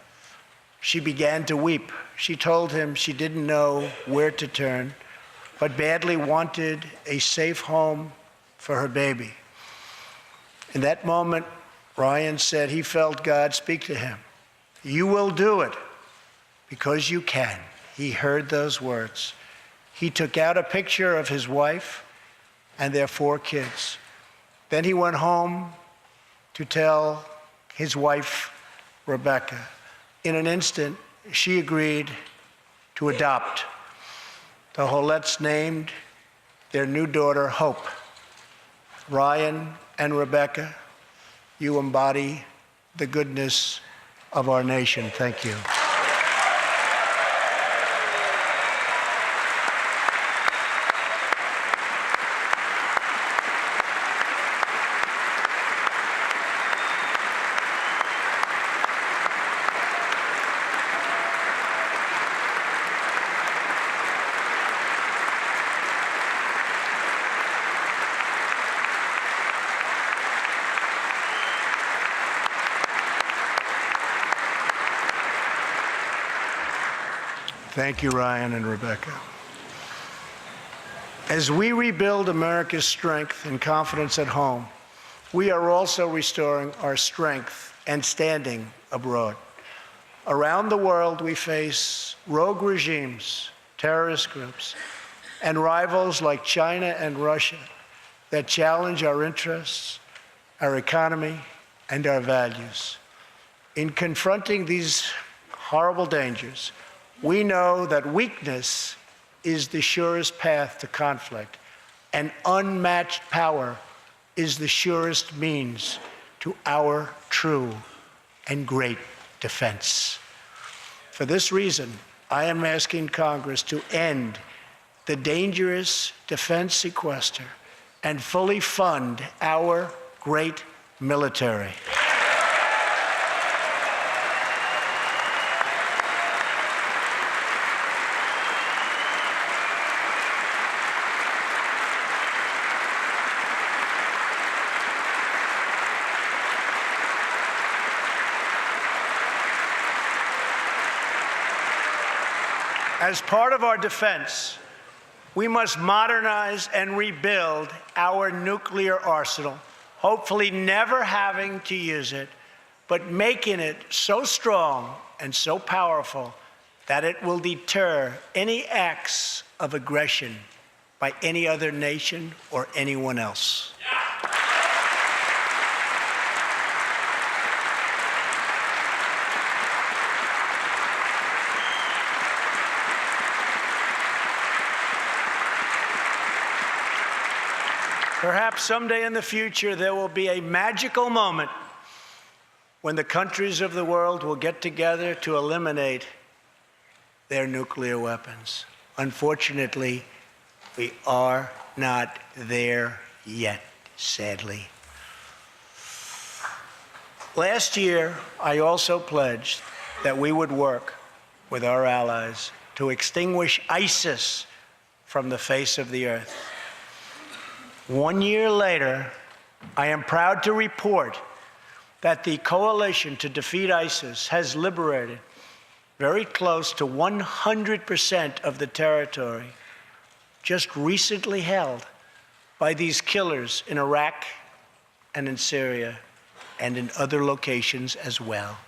she began to weep. She told him she didn't know where to turn, but badly wanted a safe home for her baby. In that moment, Ryan said he felt God speak to him. You will do it because you can. He heard those words. He took out a picture of his wife and their 4 kids. Then he went home to tell his wife, Rebecca. In an instant, she agreed to adopt. The Hollettes named their new daughter Hope. Ryan and Rebecca, you embody the goodness of our nation. Thank you. Thank you, Ryan and Rebecca. As we rebuild America's strength and confidence at home, we are also restoring our strength and standing abroad. Around the world, we face rogue regimes, terrorist groups, and rivals like China and Russia that challenge our interests, our economy, and our values. In confronting these horrible dangers, we know that weakness is the surest path to conflict, and unmatched power is the surest means to our true and great defense. For this reason, I am asking Congress to end the dangerous defense sequester and fully fund our great military. As part of our defense, we must modernize and rebuild our nuclear arsenal, hopefully never having to use it, but making it so strong and so powerful that it will deter any acts of aggression by any other nation or anyone else. Perhaps someday in the future, there will be a magical moment when the countries of the world will get together to eliminate their nuclear weapons. Unfortunately, we are not there yet, sadly. Last year, I also pledged that we would work with our allies to extinguish ISIS from the face of the earth. 1 year later, I am proud to report that the coalition to defeat ISIS has liberated very close to 100% of the territory just recently held by these killers in Iraq and in Syria and in other locations as well.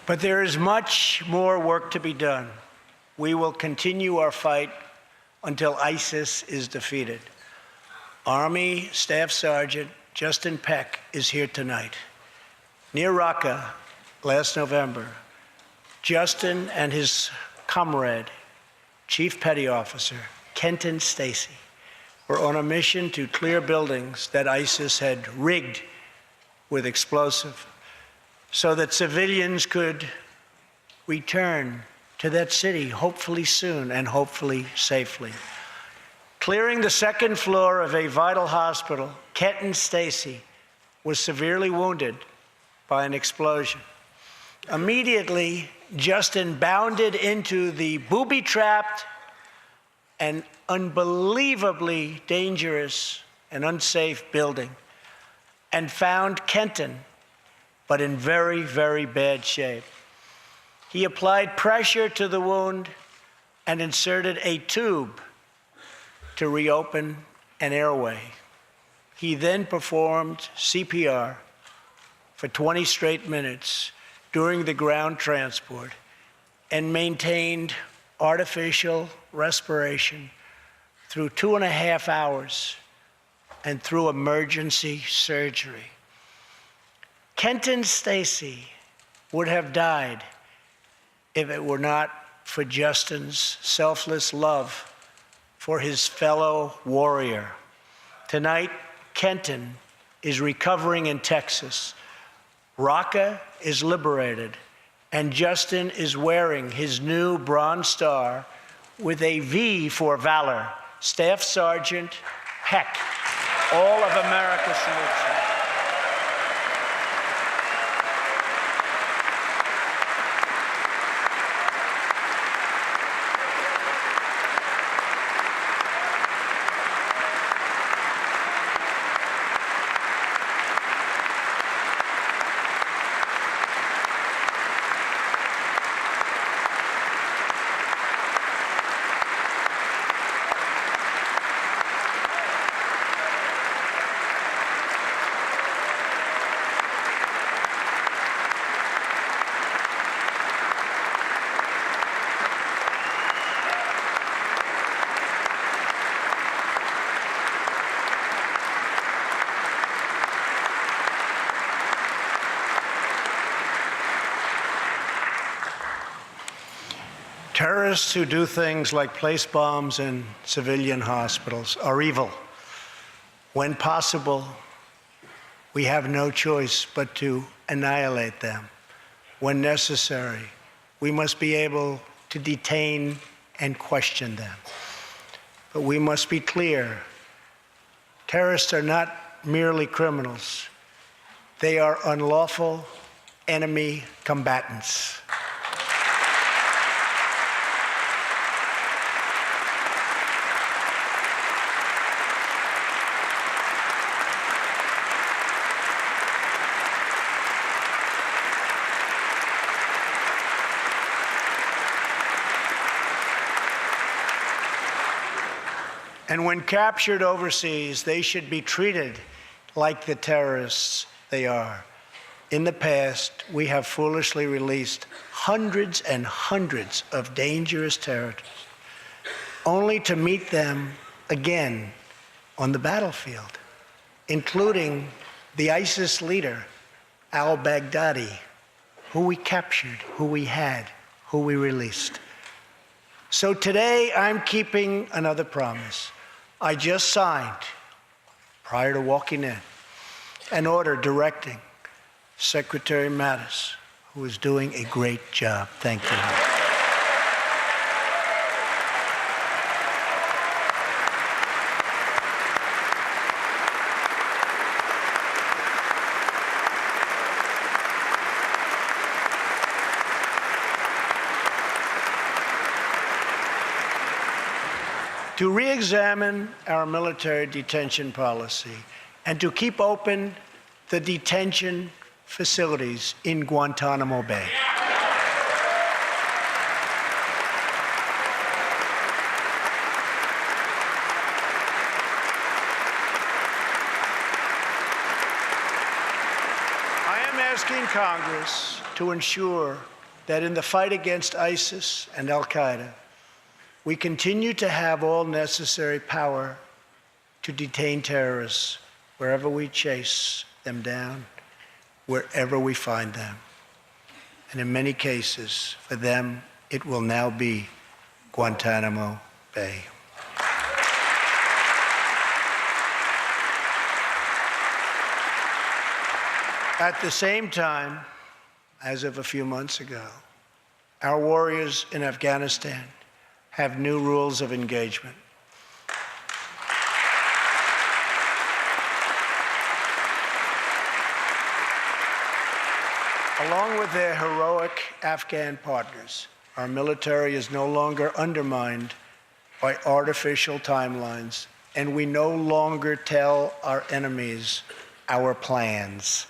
But there is much more work to be done. We will continue our fight until ISIS is defeated. Army Staff Sergeant Justin Peck is here tonight. Near Raqqa last November, Justin and his comrade, Chief Petty Officer Kenton Stacy, were on a mission to clear buildings that ISIS had rigged with explosive, so that civilians could return to that city, hopefully soon and hopefully safely. Clearing the second floor of a vital hospital, Kenton Stacy was severely wounded by an explosion. Immediately, Justin bounded into the booby-trapped and unbelievably dangerous and unsafe building and found Kenton, but in very, very bad shape. He applied pressure to the wound and inserted a tube to reopen an airway. He then performed CPR for 20 straight minutes during the ground transport and maintained artificial respiration through 2.5 hours and through emergency surgery. Kenton Stacy would have died if it were not for Justin's selfless love for his fellow warrior. Tonight, Kenton is recovering in Texas. Raqqa is liberated, and Justin is wearing his new Bronze Star with a V for valor. Staff Sergeant Peck, all of America salutes you. Terrorists who do things like place bombs in civilian hospitals are evil. When possible, we have no choice but to annihilate them. When necessary, we must be able to detain and question them. But we must be clear, terrorists are not merely criminals. They are unlawful enemy combatants. And when captured overseas, they should be treated like the terrorists they are. In the past, we have foolishly released hundreds and hundreds of dangerous terrorists, only to meet them again on the battlefield, including the ISIS leader, al-Baghdadi, who we captured, who we had, who we released. So today, I'm keeping another promise. I just signed, prior to walking in, an order directing Secretary Mattis, who is doing a great job. Thank you. To re-examine our military detention policy and to keep open the detention facilities in Guantanamo Bay. I am asking Congress to ensure that in the fight against ISIS and al-Qaeda, we continue to have all necessary power to detain terrorists wherever we chase them down, wherever we find them. And in many cases, for them, it will now be Guantanamo Bay. At the same time, as of a few months ago, our warriors in Afghanistan have new rules of engagement. Along with their heroic Afghan partners, our military is no longer undermined by artificial timelines, and we no longer tell our enemies our plans.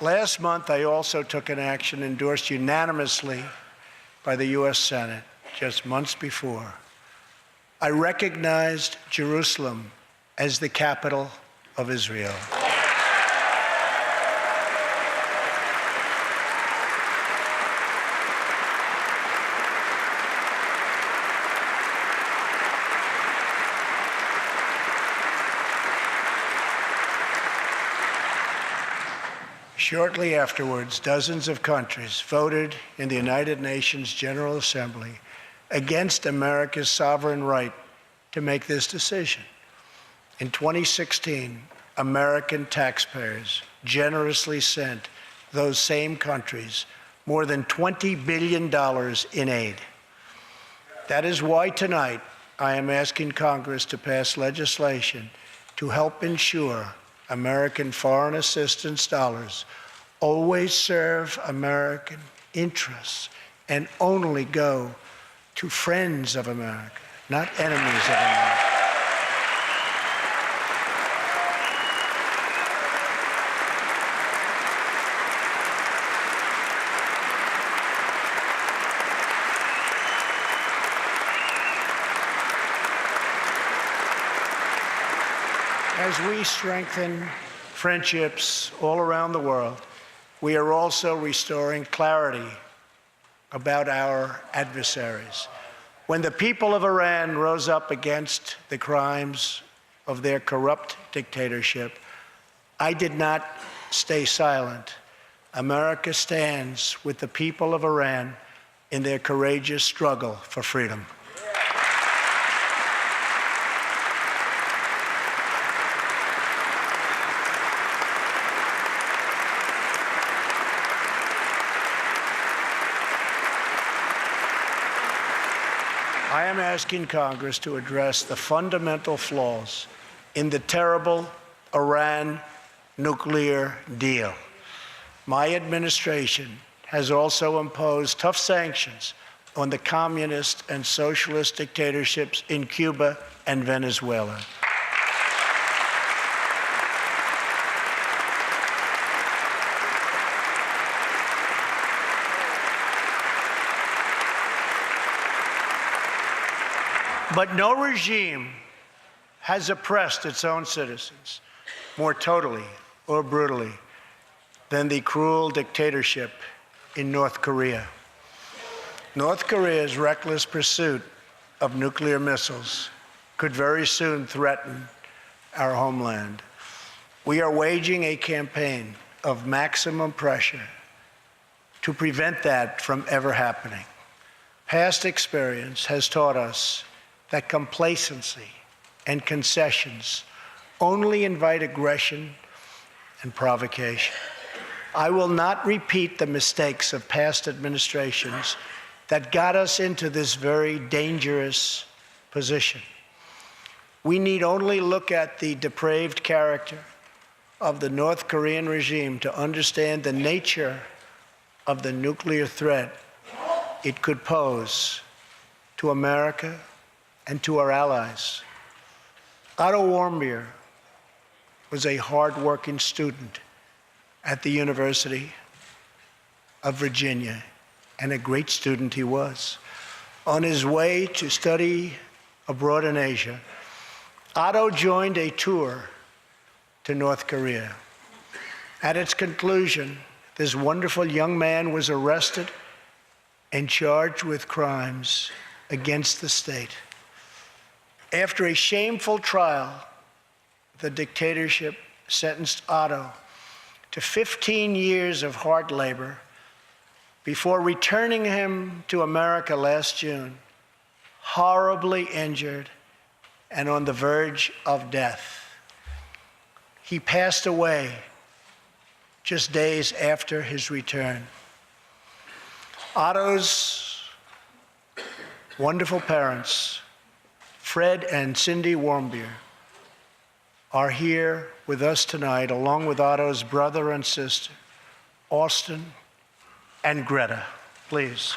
Last month, I also took an action endorsed unanimously by the U.S. Senate just months before. I recognized Jerusalem as the capital of Israel. Shortly afterwards, dozens of countries voted in the United Nations General Assembly against America's sovereign right to make this decision. In 2016, American taxpayers generously sent those same countries more than $20 billion in aid. That is why tonight I am asking Congress to pass legislation to help ensure American foreign assistance dollars always serve American interests and only go to friends of America, not enemies of America. As we strengthen friendships all around the world, we are also restoring clarity about our adversaries. When the people of Iran rose up against the crimes of their corrupt dictatorship, I did not stay silent. America stands with the people of Iran in their courageous struggle for freedom. I am asking Congress to address the fundamental flaws in the terrible Iran nuclear deal. My administration has also imposed tough sanctions on the communist and socialist dictatorships in Cuba and Venezuela. But no regime has oppressed its own citizens more totally or brutally than the cruel dictatorship in North Korea. North Korea's reckless pursuit of nuclear missiles could very soon threaten our homeland. We are waging a campaign of maximum pressure to prevent that from ever happening. Past experience has taught us that complacency and concessions only invite aggression and provocation. I will not repeat the mistakes of past administrations that got us into this very dangerous position. We need only look at the depraved character of the North Korean regime to understand the nature of the nuclear threat it could pose to America and to our allies. Otto Warmbier was a hard-working student at the University of Virginia, and a great student he was. On his way to study abroad in Asia, Otto joined a tour to North Korea. At its conclusion, this wonderful young man was arrested and charged with crimes against the state. After a shameful trial, the dictatorship sentenced Otto to 15 years of hard labor before returning him to America last June, horribly injured and on the verge of death. He passed away just days after his return. Otto's wonderful parents, Fred and Cindy Warmbier, are here with us tonight, along with Otto's brother and sister, Austin and Greta. Please.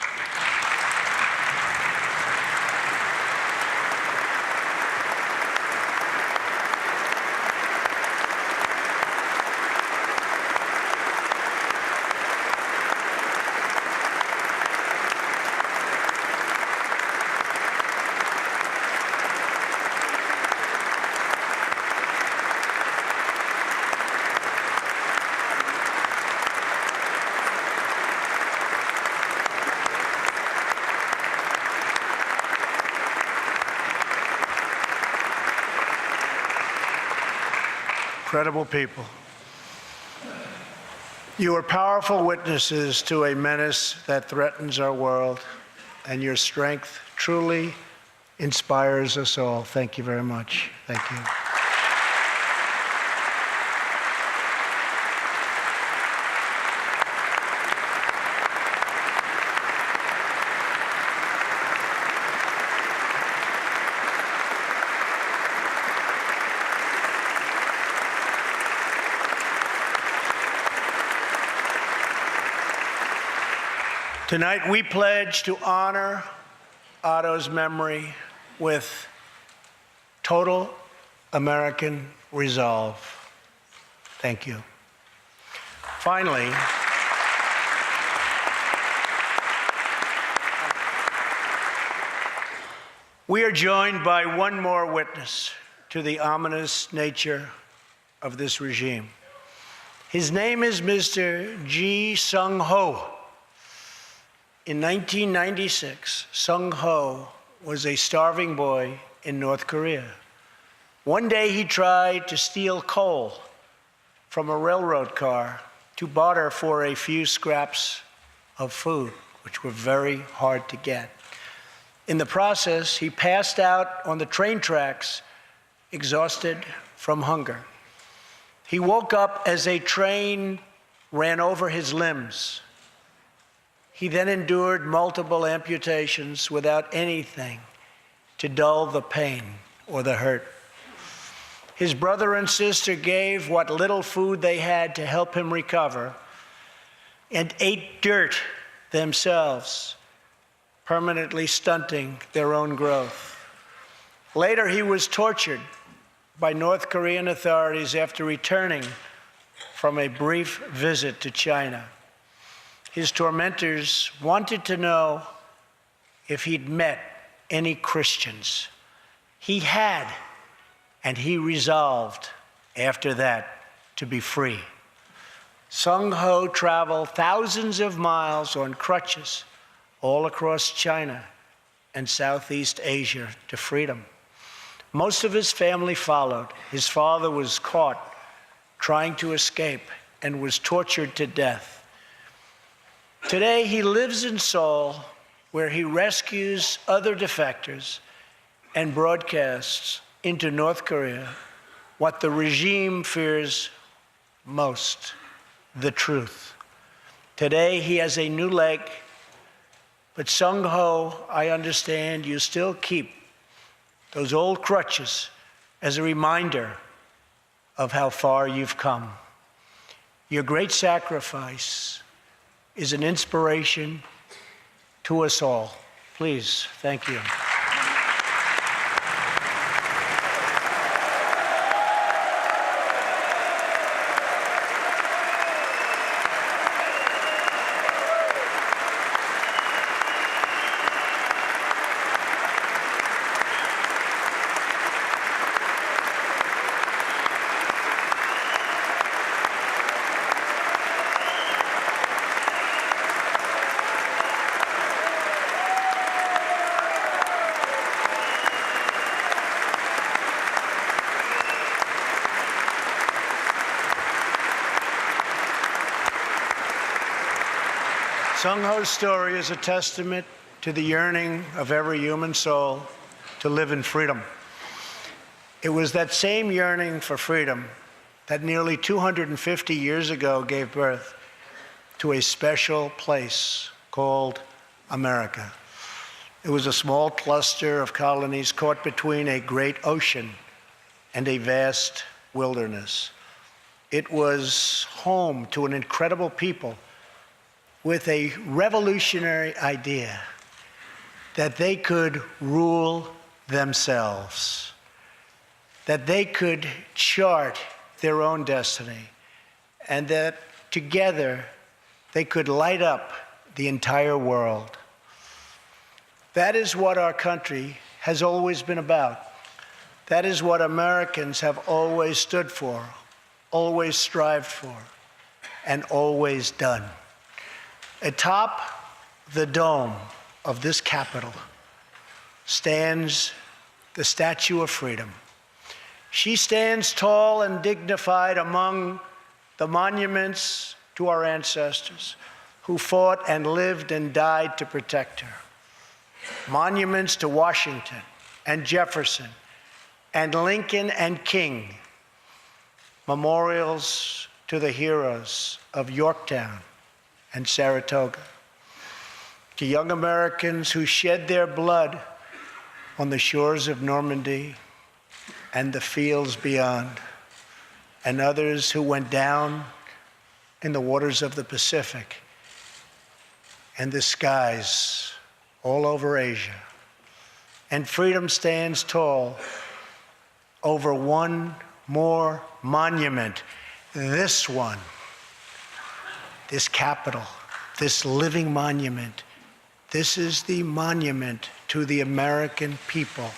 incredible people. You are powerful witnesses to a menace that threatens our world, and your strength truly inspires us all. Thank you very much. Thank you. Tonight, we pledge to honor Otto's memory with total American resolve. Thank you. Finally, we are joined by one more witness to the ominous nature of this regime. His name is Mr. Ji Sung-ho. In 1996, Sung-ho was a starving boy in North Korea. One day he tried to steal coal from a railroad car to barter for a few scraps of food, which were very hard to get. In the process, he passed out on the train tracks, exhausted from hunger. He woke up as a train ran over his limbs. He then endured multiple amputations without anything to dull the pain or the hurt. His brother and sister gave what little food they had to help him recover and ate dirt themselves, permanently stunting their own growth. Later, he was tortured by North Korean authorities after returning from a brief visit to China. His tormentors wanted to know if he'd met any Christians. He had, and he resolved after that to be free. Sung-ho traveled thousands of miles on crutches all across China and Southeast Asia to freedom. Most of his family followed. His father was caught trying to escape and was tortured to death. Today, he lives in Seoul, where he rescues other defectors and broadcasts into North Korea what the regime fears most, the truth. Today, he has a new leg, but Sung-ho, I understand you still keep those old crutches as a reminder of how far you've come. Your great sacrifice is an inspiration to us all. Please, thank you. Sung-ho's story is a testament to the yearning of every human soul to live in freedom. It was that same yearning for freedom that nearly 250 years ago gave birth to a special place called America. It was a small cluster of colonies caught between a great ocean and a vast wilderness. It was home to an incredible people with a revolutionary idea that they could rule themselves, that they could chart their own destiny, and that together they could light up the entire world. That is what our country has always been about. That is what Americans have always stood for, always strived for, and always done. Atop the dome of this Capitol stands the Statue of Freedom. She stands tall and dignified among the monuments to our ancestors who fought and lived and died to protect her. Monuments to Washington and Jefferson and Lincoln and King. Memorials to the heroes of Yorktown and Saratoga. To young Americans who shed their blood on the shores of Normandy and the fields beyond, and others who went down in the waters of the Pacific and the skies all over Asia. And freedom stands tall over one more monument, this one, this Capitol, this living monument. This is the monument to the American people.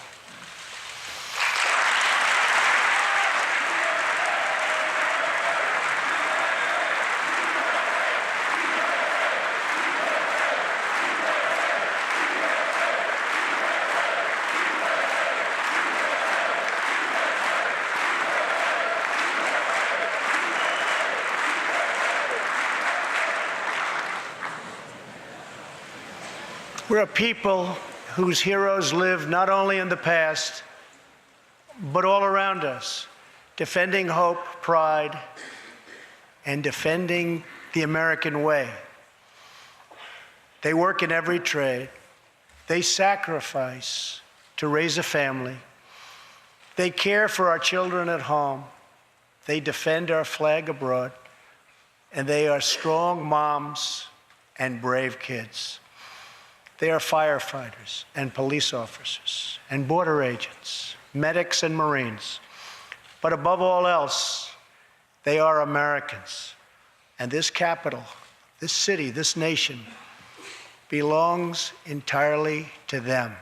We're a people whose heroes live not only in the past, but all around us, defending hope, pride, and defending the American way. They work in every trade. They sacrifice to raise a family. They care for our children at home. They defend our flag abroad. And they are strong moms and brave kids. They are firefighters and police officers and border agents, medics and Marines. But above all else, they are Americans. And this capital, this city, this nation belongs entirely to them.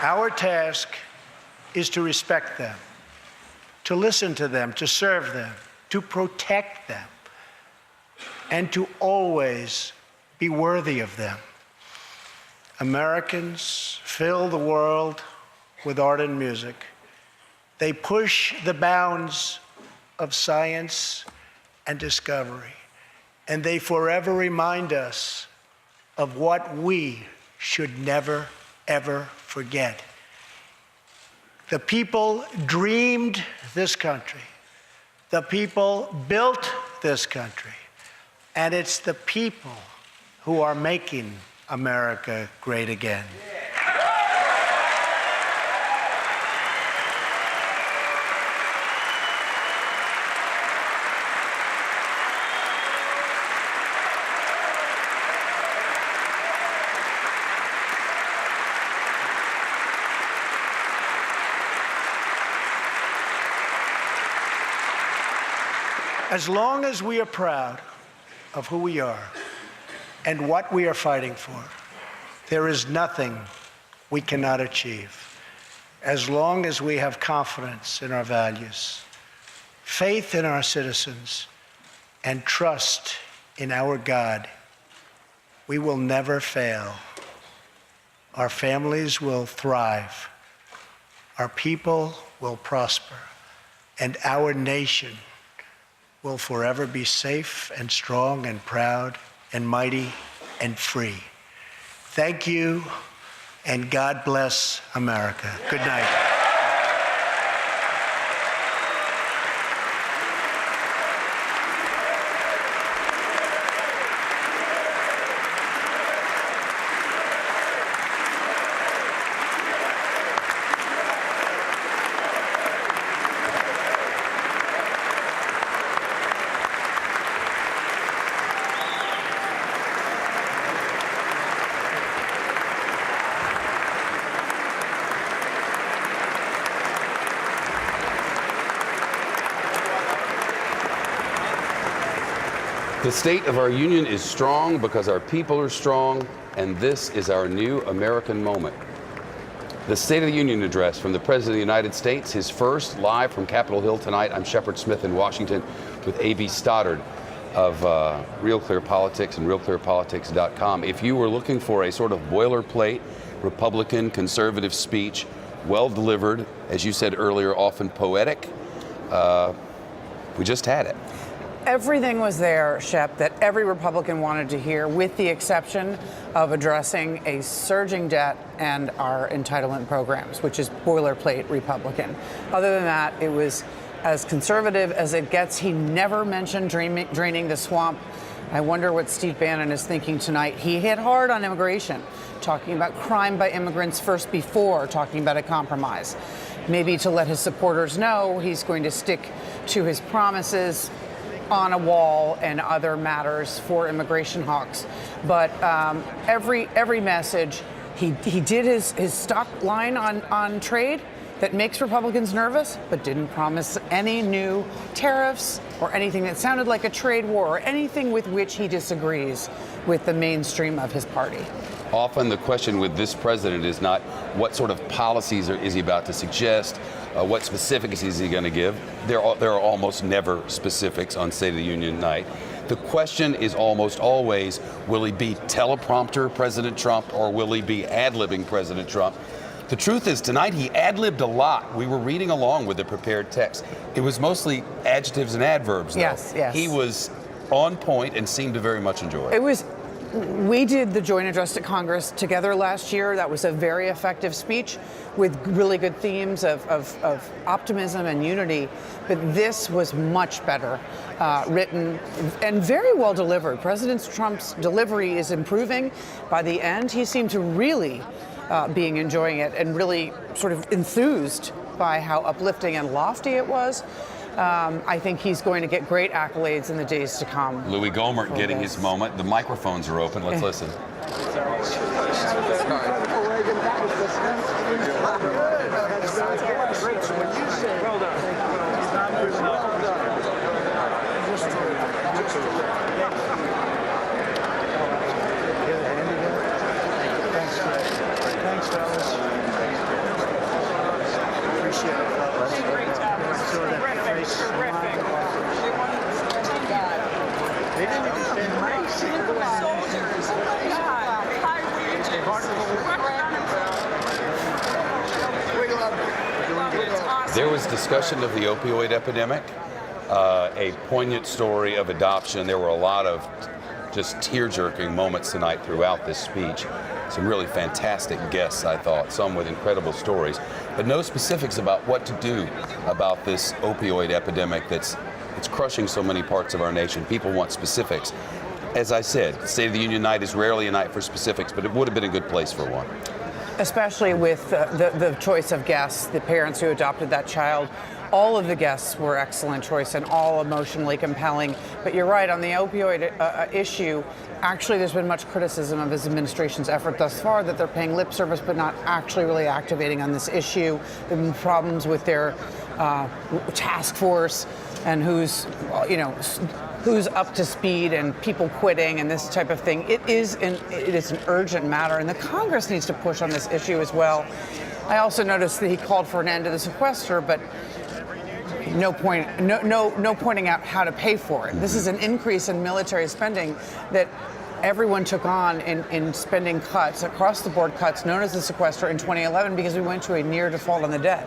Our task is to respect them, to listen to them, to serve them, to protect them, and to always be worthy of them. Americans fill the world with art and music. They push the bounds of science and discovery, and they forever remind us of what we should never, ever forget. The people dreamed this country. The people built this country. And it's the people who are making America great again. As long as we are proud of who we are and what we are fighting for, there is nothing we cannot achieve. As long as we have confidence in our values, faith in our citizens, and trust in our God, we will never fail. Our families will thrive. Our people will prosper. And our nation will forever be safe and strong and proud and mighty and free. Thank you, and God bless America. Good night. The state of our union is strong because our people are strong, and this is our new American moment. The State of the Union address from the President of the United States, his first, live from Capitol Hill tonight. I'm Shepard Smith in Washington with A.B. Stoddard of Real Clear Politics and RealClearPolitics.com. If you were looking for a sort of boilerplate Republican conservative speech, well delivered, as you said earlier, often poetic, we just had it. Everything was there, Shep, that every Republican wanted to hear, with the exception of addressing a surging debt and our entitlement programs, which is boilerplate Republican. Other than that, it was as conservative as it gets. He never mentioned draining the swamp. I wonder what Steve Bannon is thinking tonight. He hit hard on immigration, talking about crime by immigrants first before talking about a compromise. Maybe to let his supporters know he's going to stick to his promises on a wall and other matters for immigration hawks. But every message, he did his stock line on trade that makes Republicans nervous, but didn't promise any new tariffs or anything that sounded like a trade war or anything with which he disagrees with the mainstream of his party. Often the question with this president is not what sort of policies is he about to suggest, what specifics is he going to give. There are almost never specifics on State of the Union night. The question is almost always, will he be teleprompter President Trump or will he be ad-libbing President Trump? The truth is, tonight he ad-libbed a lot. We were reading along with the prepared text. It was mostly adjectives and adverbs, though. Yes. He was on point and seemed to very much enjoy it. We did the joint address to Congress together last year. That was a very effective speech with really good themes of optimism and unity. But this was much better written and very well delivered. President Trump's delivery is improving. By the end, he seemed to really being enjoying it and really sort of enthused by how uplifting and lofty it was. I think he's going to get great accolades in the days to come. Louis Gohmert getting his moment. The microphones are open. Let's listen. Thanks, fellas. Appreciate it, fellas. Saw that face smile. They didn't even stand There was discussion of the opioid epidemic, a poignant story of adoption. There were a lot of just tear-jerking moments tonight throughout this speech. Some really fantastic guests, I thought, some with incredible stories, but no specifics about what to do about this opioid epidemic it's crushing so many parts of our nation. People want specifics. As I said, State of the Union night is rarely a night for specifics, but it would have been a good place for one. Especially with the choice of guests, the parents who adopted that child. All of the guests were excellent choice and all emotionally compelling. But you're right, on the opioid issue, actually there's been much criticism of his administration's effort thus far that they're paying lip service but not actually really activating on this issue. There have been problems with their task force and who's up to speed and people quitting and this type of thing. It is an urgent matter, and the Congress needs to push on this issue as well. I also noticed that he called for an end to the sequester, but no pointing out how to pay for it. This is an increase in military spending that everyone took on in spending cuts, across the board cuts, known as the sequester in 2011, because we went to a near default on the debt.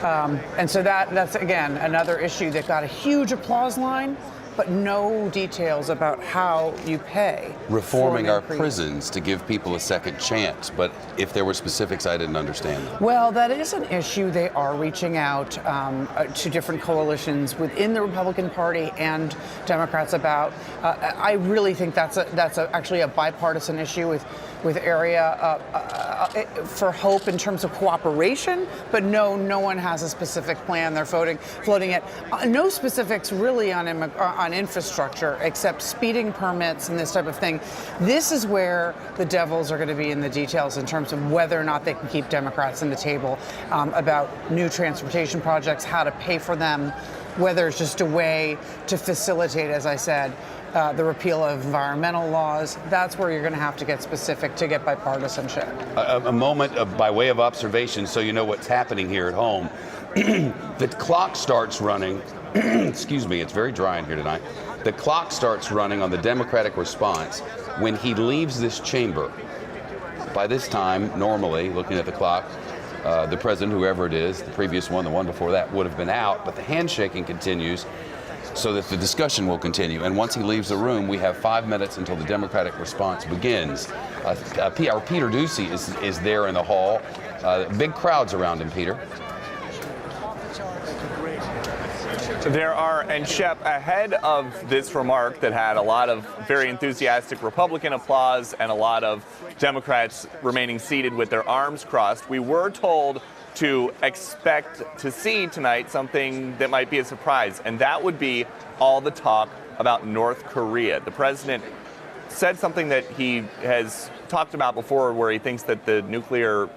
And so that's, again, another issue that got a huge applause line, but no details about how you pay. Reforming our prisons to give people a second chance, but if there were specifics, I didn't understand them. Well, that is an issue. They are reaching out to different coalitions within the Republican Party and Democrats about. I really think that's actually a bipartisan issue with area for hope in terms of cooperation, but no one has a specific plan they're floating it. No specifics really on infrastructure except speeding permits and this type of thing. This is where the devils are going to be in the details in terms of whether or not they can keep Democrats in the table about new transportation projects, how to pay for them. whether it's just a way to facilitate, as I said, the repeal of environmental laws. That's where you're going to have to get specific to get bipartisanship. A moment by way of observation, so you know what's happening here at home. The clock starts running. Excuse me, it's very dry in here tonight. The clock starts running on the Democratic response when he leaves this chamber. By this time, normally, looking at the clock, the president, whoever it is, the previous one, the one before that, would have been out, but the handshaking continues so that the discussion will continue. And once he leaves the room, we have 5 minutes until the Democratic response begins. Our Peter Doocy is there in the hall. Big crowds around him, Peter. There are, and Shep, ahead of this remark that had a lot of very enthusiastic Republican applause and a lot of Democrats remaining seated with their arms crossed, we were told to expect to see tonight something that might be a surprise, and that would be all the talk about North Korea. The president said something that he has talked about before, where he thinks that the nuclear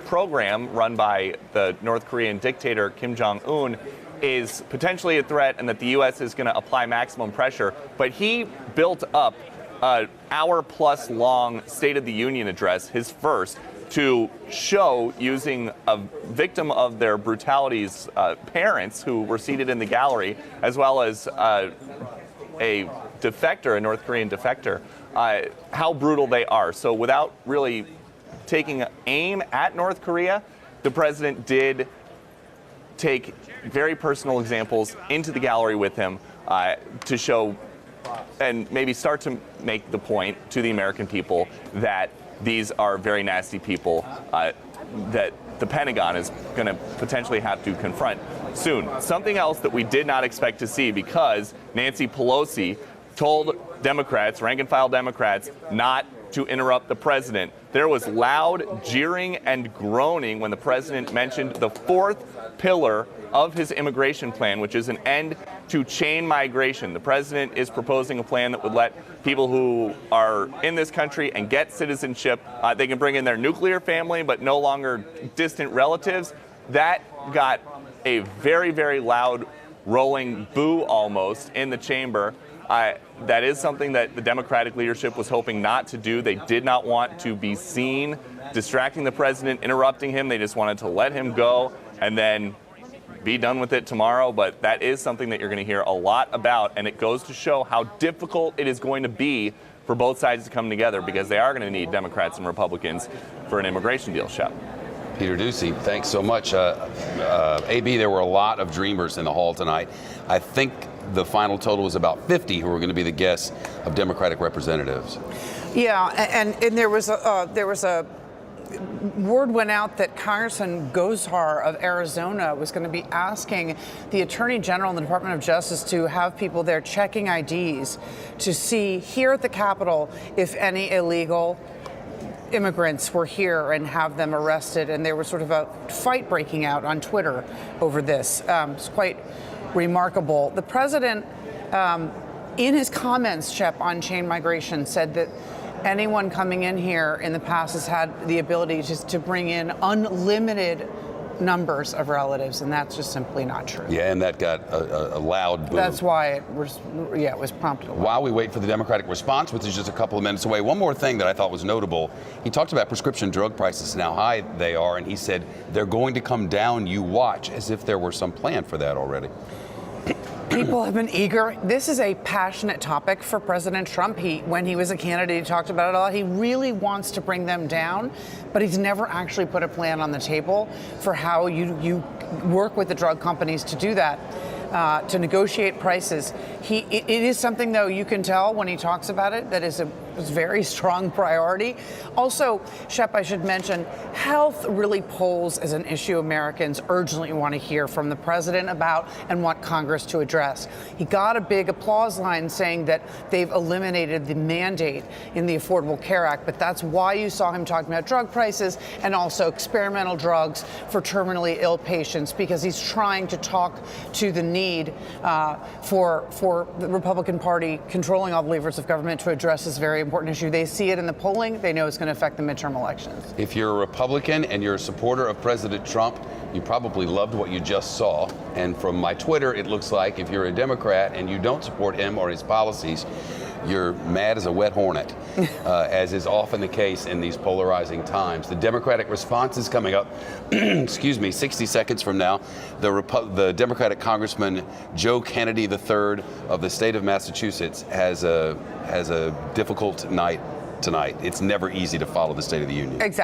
program run by the North Korean dictator Kim Jong-un is potentially a threat and that the U.S. is going to apply maximum pressure. But he built up an hour-plus long State of the Union address, his first, to show, using a victim of their brutalities, parents who were seated in the gallery, as well as a defector, a North Korean defector, how brutal they are. So without really taking aim at North Korea, the president did take very personal examples into the gallery with him to show and maybe start to make the point to the American people that these are very nasty people that the Pentagon is going to potentially have to confront soon. Something else that we did not expect to see, because Nancy Pelosi told Democrats, rank and file Democrats, not to interrupt the president. There was loud jeering and groaning when the president mentioned the fourth pillar of his immigration plan, which is an end to chain migration. The president is proposing a plan that would let people who are in this country and get citizenship, they can bring in their nuclear family, but no longer distant relatives. That got a very, very loud rolling boo almost in the chamber. That is something that the Democratic leadership was hoping not to do. They did not want to be seen distracting the president, interrupting him. They just wanted to let him go and then be done with it tomorrow. But that is something that you're going to hear a lot about, and it goes to show how difficult it is going to be for both sides to come together, because they are going to need Democrats and Republicans for an immigration deal, Shep. Peter Doocy, thanks so much. AB, there were a lot of dreamers in the hall tonight. I think the final total was about 50 who were going to be the guests of Democratic representatives. Yeah, and there was a word went out that Congressman Gosar of Arizona was going to be asking the Attorney General and the Department of Justice to have people there checking IDs to see here at the Capitol if any illegal immigrants were here and have them arrested. And there was sort of a fight breaking out on Twitter over this. It's quite remarkable. The president, in his comments, Shep, on chain migration, said that anyone coming in here in the past has had the ability to bring in unlimited numbers of relatives, and that's just simply not true. Yeah, and that got a loud boo. That's why it was prompted. While we wait for the Democratic response, which is just a couple of minutes away, one more thing that I thought was notable. He talked about prescription drug prices and how high they are, and he said they're going to come down, you watch, as if there were some plan for that already. People have been eager. This is a passionate topic for President Trump. When he was a candidate, he talked about it a lot. He really wants to bring them down, but he's never actually put a plan on the table for how you work with the drug companies to do that, to negotiate prices. It is something, though, you can tell when he talks about it, that is a very strong priority. Also, Shep, I should mention, health really polls as an issue Americans urgently want to hear from the president about and want Congress to address. He got a big applause line saying that they've eliminated the mandate in the Affordable Care Act, but that's why you saw him talking about drug prices and also experimental drugs for terminally ill patients, because he's trying to talk to the need for the Republican Party controlling all the levers of government to address this very important issue. They see it in the polling. They know it's going to affect the midterm elections. If you're a Republican and you're a supporter of President Trump, you probably loved what you just saw. And from my Twitter, it looks like if you're a Democrat and you don't support him or his policies, you're mad as a wet hornet, as is often the case in these polarizing times. The Democratic response is coming up, excuse me, 60 seconds from now. The Democratic Congressman Joe Kennedy III of the state of Massachusetts has a difficult night tonight. It's never easy to follow the State of the Union. Exactly.